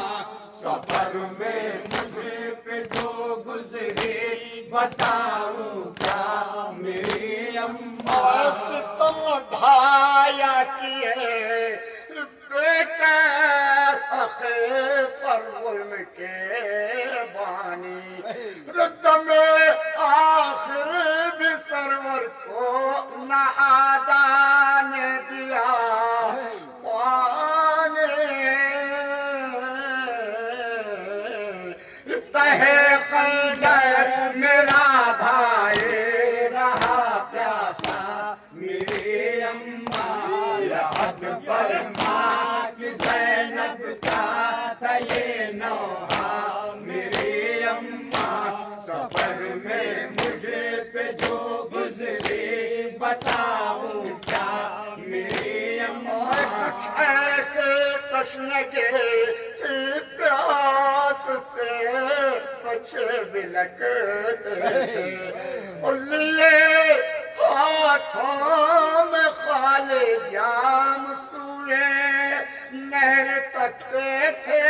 सफर में मुझे पे जो गुजरी बताऊं क्या मेरी अम्मा तुम ढाया किए पर जुल्म के बानी रुद्द में आखिर भी सरवर को न आदान दिया पाने तहे खंजर मेरा भाई रहा प्यासा मेरी अम्मा हद पर ज़ैनब का था ये नौहा मेरी अम्मा सफर में मुझे पे जो गुजरी बताऊं क्या मेरी अम्मा ऐसे तशनगे थी प्यास से बच्चे बिलकते थे और लिए हाथों में खाले जाम नहर तकते थे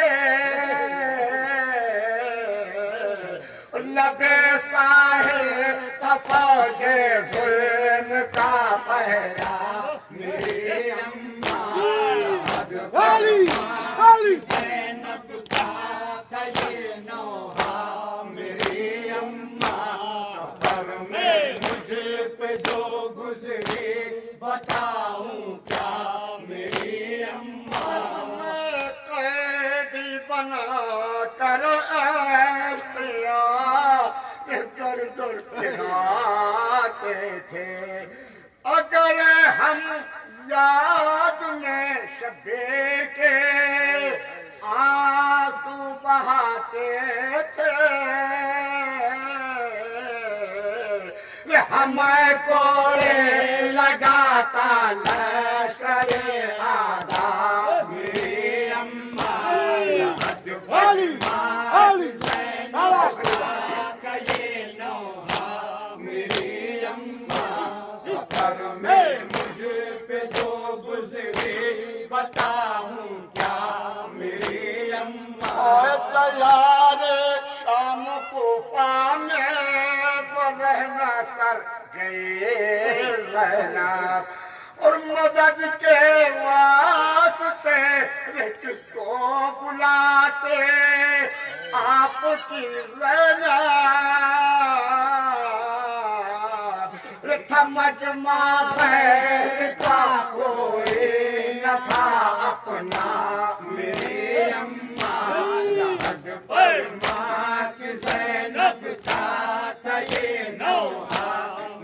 लबे साहे तफाजे जुल्म का पहरा मेरी अम्मा ज़ैनब का ये नौहा मेरी अम्मा सफर में मुझे पे जो गुजरी बताऊं क्या मेरी अम्मा कैदी बना कर दर दर फिराते थे अगर हम याद में शबीर के आंसू बहाते थे हमें कोड़े लगाता लश्करे आधा मेरी अम्मा का ये नौहा मेरी अम्मा सफर में मुझे पे जो गुजरी बताऊं क्या मेरी अम्मा तैयार शाम कोफा में रहना सर गए ज़ैनब और मदद के वास्ते वे किसको बुलाते आपकी ज़ैनब मजमा का कोई न था अपना मेरी अम्मा पर माँ की ज़ैनब था ये नौहा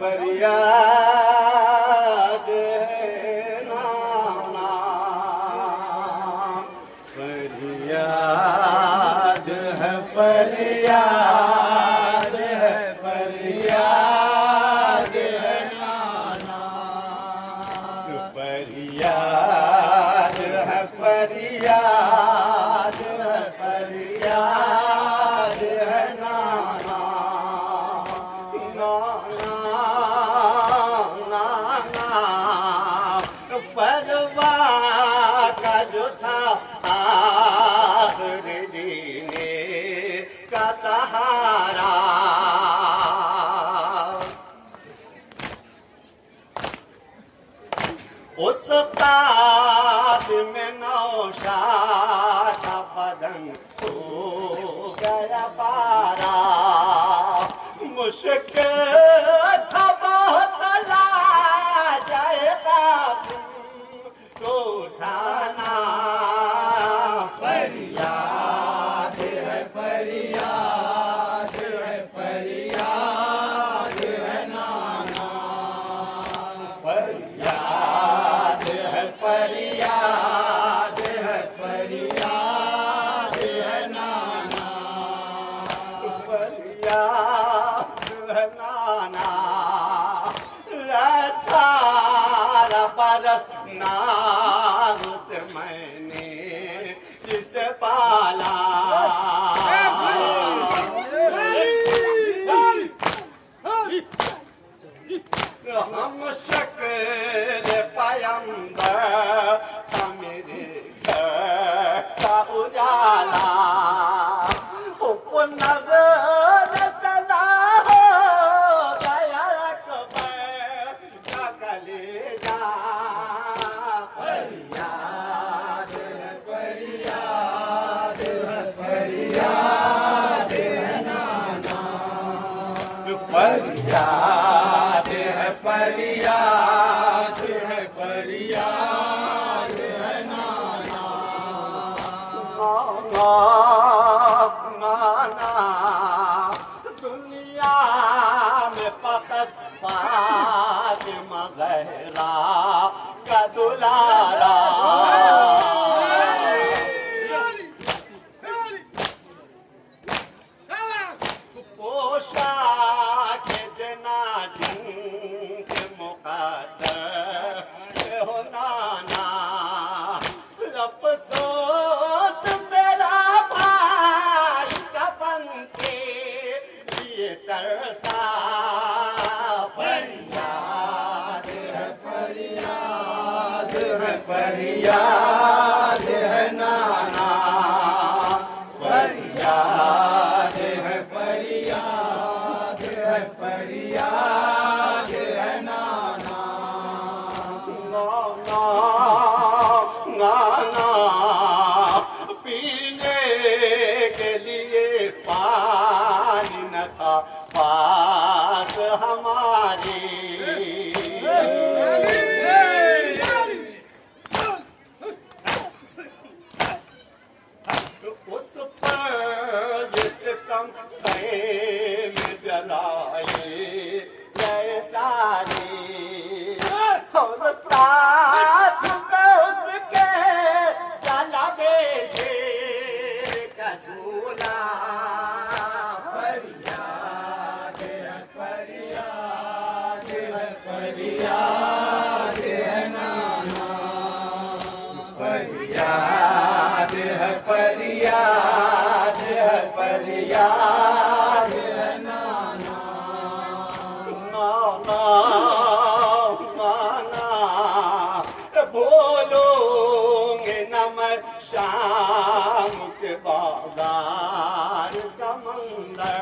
फरियाद है नाना, फरियाद है फरियाद है फरियाद है नाना, फरियाद है फरियाद है फरियाद है नाना, परवा का जो था आखिर जीने का सहारा, उस ताज में नौशाद का बदन हो गया पारा, मुश्किल था बहुत ला जाएगा तो उठाना, फरियाद है फरियाद है फरियाद है नाना, फरियाद है फरियाद है फरियाद है नाना, फरियाद है नाना, 18 बरस नाज से मैंने जिसे पाला, हम शक्ल पैगंबर का मेरे घर का उजाला, नजर सदा हो गया अकबर का कलेजा, फरियाद है फरियाद है फरियाद है नाना, फरियाद है फरियाद है फरियाद है नाना, नाना दुनिया में फकत फातिमा ज़हरा का दुलारा, पोशाक जना जिनके मुक़द्दर हो नाना, अफ़सोस मेरा भाई कफन के लिए तरसा, फरियाद है फरियाद है फरियाद है नाना, फरियाद है फरियाद है फरियाद है नाना, नाना पीने के लिए पानी न था पास हमारी, उस पर जिस कम में जलाए गए सारी, और साथ में उसके चला दे शेर का झूला, फरियाद है फरियाद है फरियाद है नाना, फरियाद है फरियाद है फरियाद है नाना, नाना बोलोगे न मैं शाम के बाजार का मंदिर,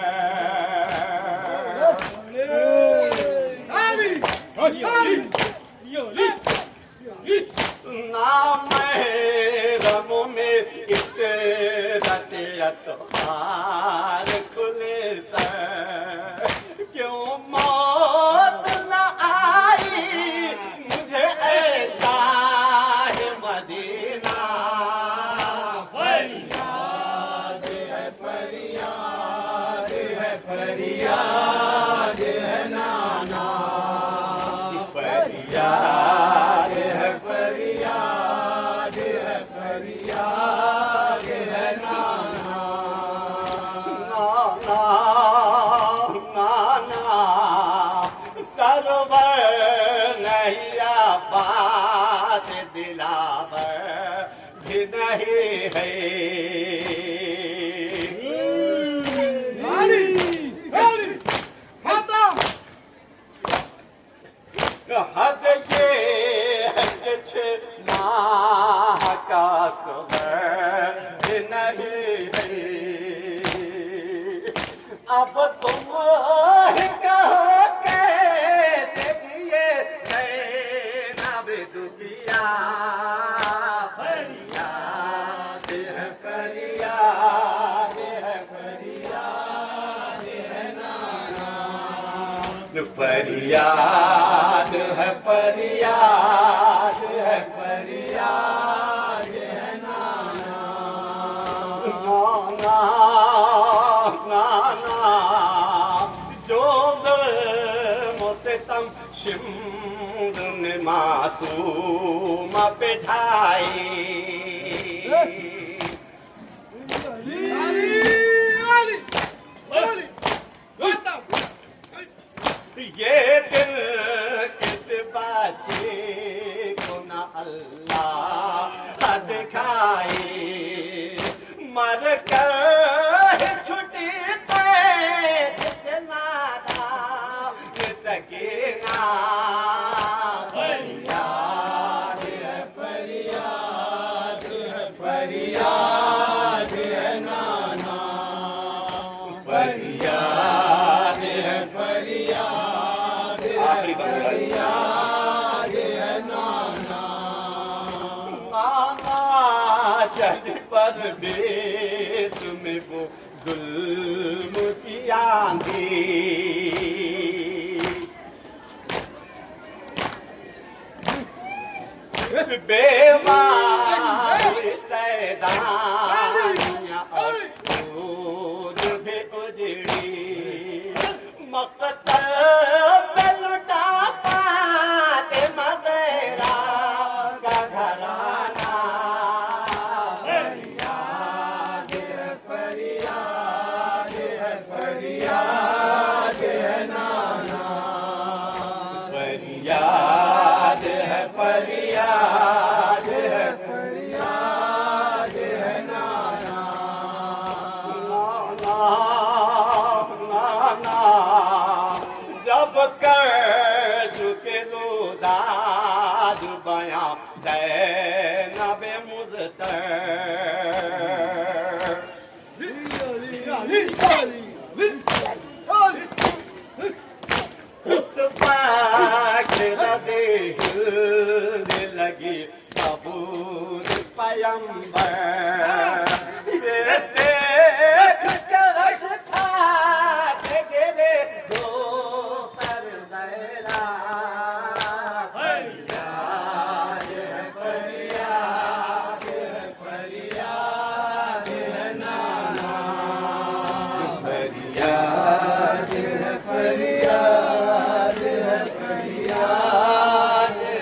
ना मैं रमों में इतरत अतहार खुले सर, क्यों मौत न आई मुझे ऐसा है मदीना, फरियाद है फरियाद है फरियाद है नाना, सरवर नैया पास दिलावर भी नहीं है। हद के माह का सवर भी नहीं है। अब तुम कहो कैसे दिए सैना भी दुखिया फरियाद है फरियाद है फरियाद है नाना फरियाद है फरियाद है फरियाद है नाना नाना जो मुस्तम शिम्र ने मासूम पे ढाई ये दिल किस बच्चे को न अल्लाह दिखाए मर कर छुट्टी पे जिसे नादा सकेगा फरियाद है फरियाद है फरियाद है नाना फरियाद है फरियाद फरियाद है नाना नाना चल परदेस में वो जुल्म की आंधी बेवा सैदानियाँ और दूध भी उजड़ी मकतल पे लुटा पाते मज़ेरा का घराना फरियाद है फरियाद है फरियाद है नाना फरियाद है फरियाद है फरियाद है नाना नाना जब कर चुके लो दाद बयां ज़ैनब मुज़्तर उस वक्त रज़े हिलने लगी कबूल पैगंबर ये देख के रश खा के गिरे दो पर ज़हरा फरियाद है फरियाद है फरियाद है नाना फरियाद है फरियाद है फरियाद है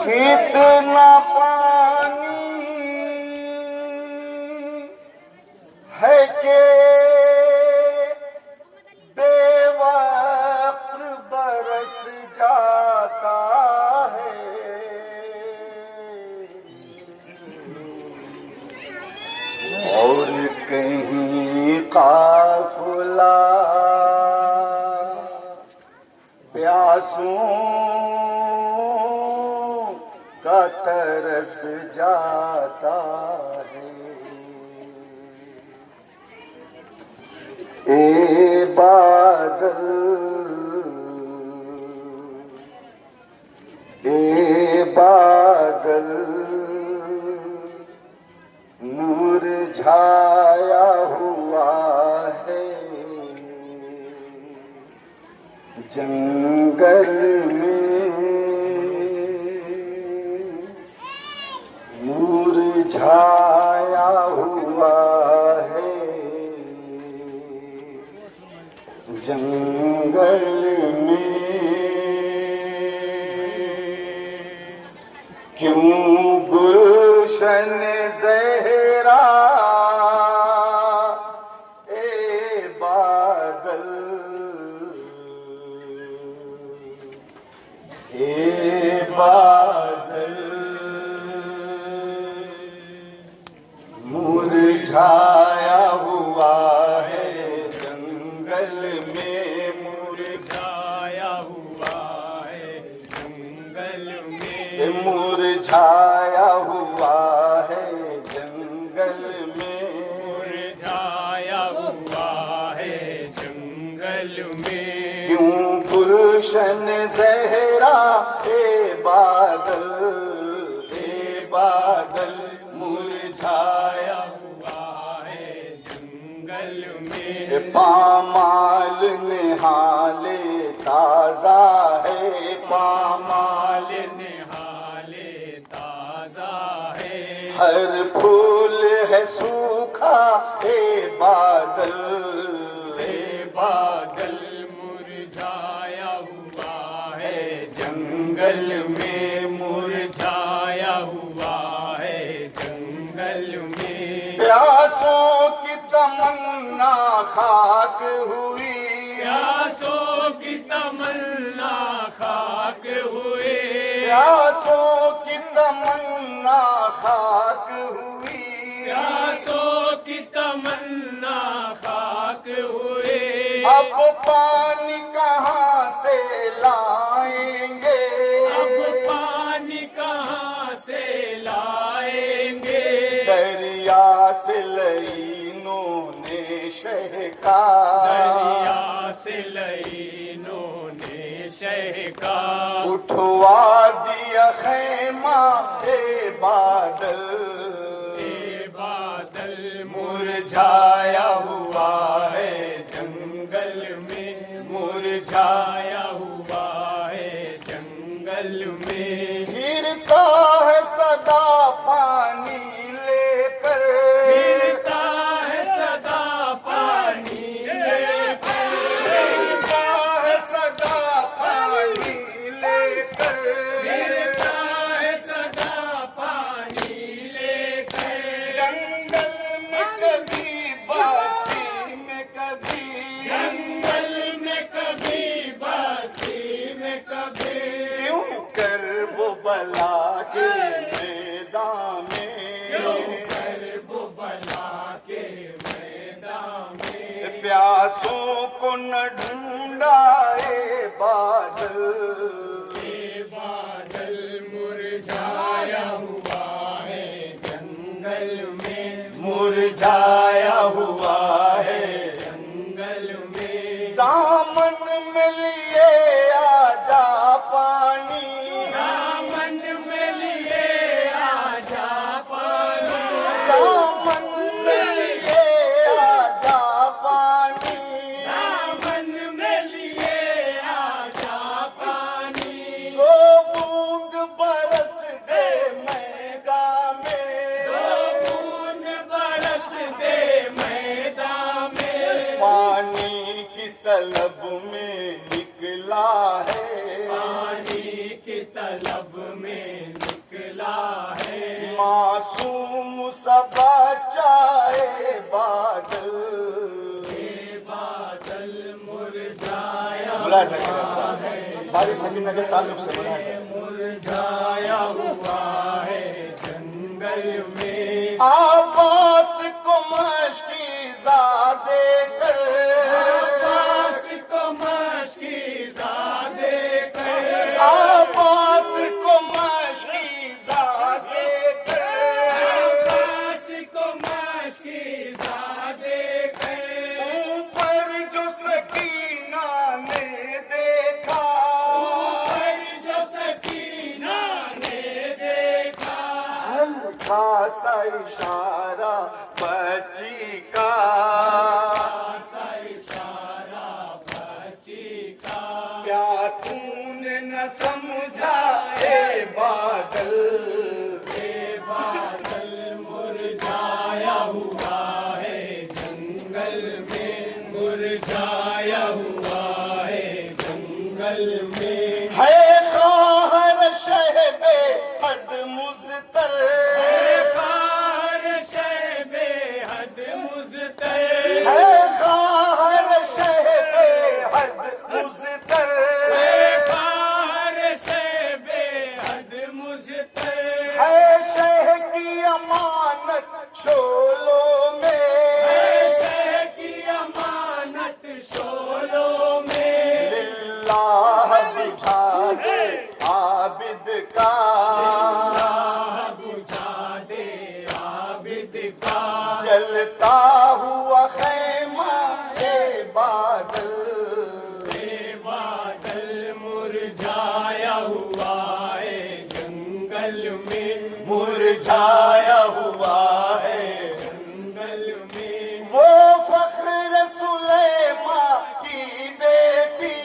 कितना पानी है के बेवक्त बरस जाता है और कहीं काफिला प्यासों का तरस जाता है। ए बादल मुरझाया हुआ है जंगल में मुरझाया हुआ है, जंगल में क्यों गुलशन ज़हरा ए बादल, ए बादल मुरझाया हुआ है, जंगल में मुरझाया हुआ है, जंगल में मुरझाया हुआ है, जंगल में मुरझाया हुआ है जंगल में। क्यों गुलशन ज़हरा ए बादल, ए बादल मुरझाया हुआ है जंगल में। पामाल निहाले ताजा है, पामाल निहाले ताजा है, हर फूल है सूखा ए बादल, ए बादल मुरझाया हुआ है जंगल में, मुरझाया हुआ है जंगल में। प्यासों की तमन्ना खाक हुई, प्यासों की तमन्ना खाक हुए, प्यासों की तमन्ना खाक हुई, प्यासों की तमन्ना खाक हुए। अब पानी कहाँ से लाएंगे, अब पानी कहाँ से लाएंगे, दरिया से लईनों ने शहका, दरिया से लईनों ने शहका। उठवा दिया खैमा ए बादल, ए बादल मुरझाया हुआ है जंगल में, मुरझाया हुआ है जंगल में। गिरता है सदा पानी लेकर, गिरता है सदा पानी लेकर, गिरता है सदा पानी लेकर, गिरता है सदा पानी लेकर। जंगल में कभी बस्ती में कभी, जंगल में कभी बस्ती में कभी, क्यों कर वो बला के मैदान में, कर वो बला के मैदान में। प्यासों को न ढूंढा ए बादल, ये बादल मुरझाया हुआ है जंगल में, मुरझाया हुआ है, जंगल में। दामन में लिए आजा पानी, दामन में लिए आजा पानी, दामन में लिए आजा पानी, दामन में लिए आजा पानी। दो बूंद बरस दे मैदान में, दो बूंद बरस दे मैदान में। पानी की तलब में निकला है, पानी की तलब में निकला है, मासूम सा बचाए बादल। ये बादल मुरझाया बुला सके बारिश सकीना के ताल्लुक से बुला सके। मुरझाया हुआ है जंगल में। आवास को मशकीज़ा देकर, आकाश को मशकीज़ा देकर, आवास को मशकीज़ा देकर, आकाश को मशकीज़ा देकर। ऊपर जो सकीना ने देखा, ऊपर जो सकीना ने देखा, हल्का सा इशारा बच्ची का, सा इशारा बच्ची का। न समझा ए बादल, मुरझाया हुआ है जंगल में, मुरझाया हुआ है जंगल में। है ख़ाहर शहबे हद मुज़तर, ख़ाहर शहबे हद मुज़तर, है ख़ाहर शहबे हद मुज़तर, ख़ाहर शहबे हद मुज़तर। है शह की अमानत शोलों में, शह की अमानत शोलों में। लिल्लाह बुझा दे आबिद का, बुझा दे आबिद का, जलता हुआ खैमा ए बादल, बादल मुरझाया हुआ है जंगल में, मुरझाया हुआ है जंगल में। वो फख्र सुलेमा की बेटी,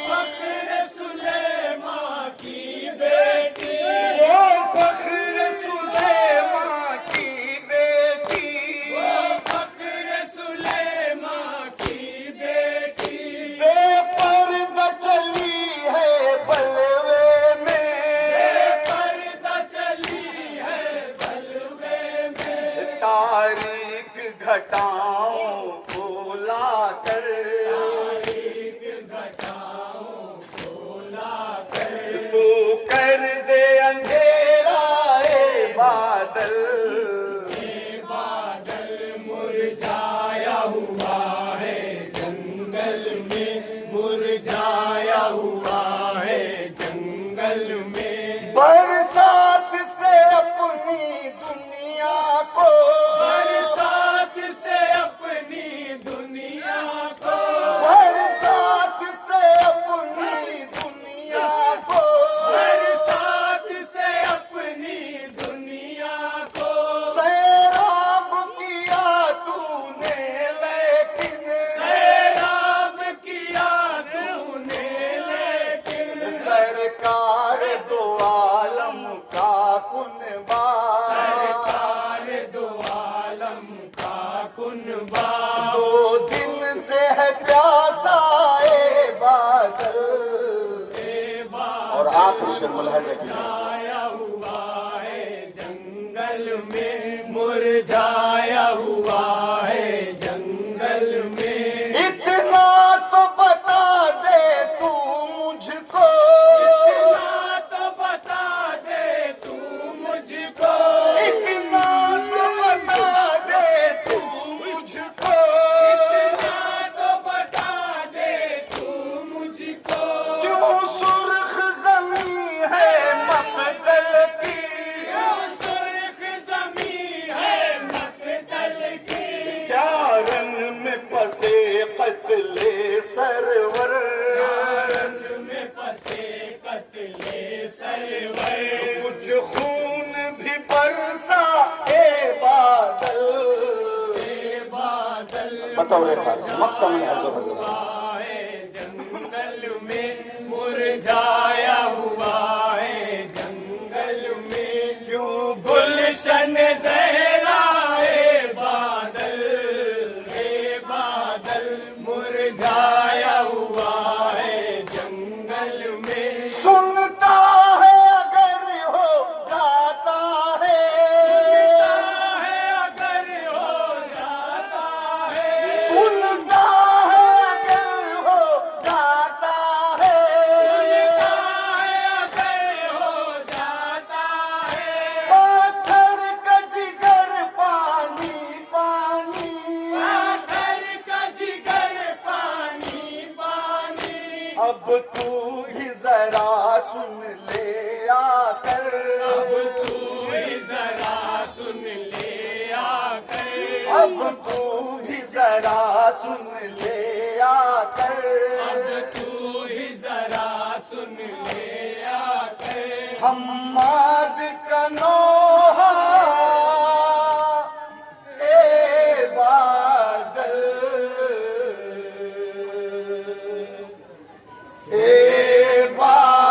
फख्र सुलेमा की बेटी, वो फख्र सुलेमा की बेटी, फख्र सुलेमा की बेटी। बेपर्दा चली है बलवे में, पर्दा चली है बलवे में। तारीख घटाओं को लाकर, तू कर दे अंधेरा ए बादल, बादल मुरझाया हुआ है जंगल में, मुरझाया हुआ है जंगल में। बरसात से अपनी दुनिया को, बरसात से अपनी दुनिया को, बरसात से अपनी दुनिया को, बरसात से अपनी दुनिया को। सैराब किया तूने लेकिन, सैराब किया तूने लेकिन, सरकार दो आलम का कुनबा, सरकार दो आलम का कुनबा। दो दिन से है प्यासा ए बादल। और आखिरी शेर मुलहज़ की मुरझाया हुआ है जंगल में, मुरझाया हुआ है जंगल में। इतना तो बता दे तू मुझको, इतना तो बता दे तू मुझको, इतना तो बता दे तू मुझको, इतना तो बता दे तू मुझको। क्यों सुर्ख ज़मीं है मक़तल की, सुर्ख ज़मीं है मक़तल की, क्या रन में फंसे क़त्ले सरवर, रन में फंसे क़त्ले सरवर। कुछ खून भी बरसा ए बादल, बादल बतौर खास मक्का में हज़रत हुआ है जंगल में, मुरझाया हुआ है जंगल में। क्यों गुलशन ज़हराए बादल, बादल मुरझाया हुआ है जंगल में। सुनता है अगर हो जाता है, अगर हो जाता है, सुनता है अगर हो जाता है, अगर हो जाता है। पत्थर का जिगर पानी पानी, पत्थर का जिगर पानी पानी। अब तू ही जरा सुन ले आकर, अब तू ही जरा सुन ले आकर, अब तू ही जरा सुन ले आकर, अब तू ही जरा सुन ले आकर। हम्माद का नोहा ए बादल, ए बादल।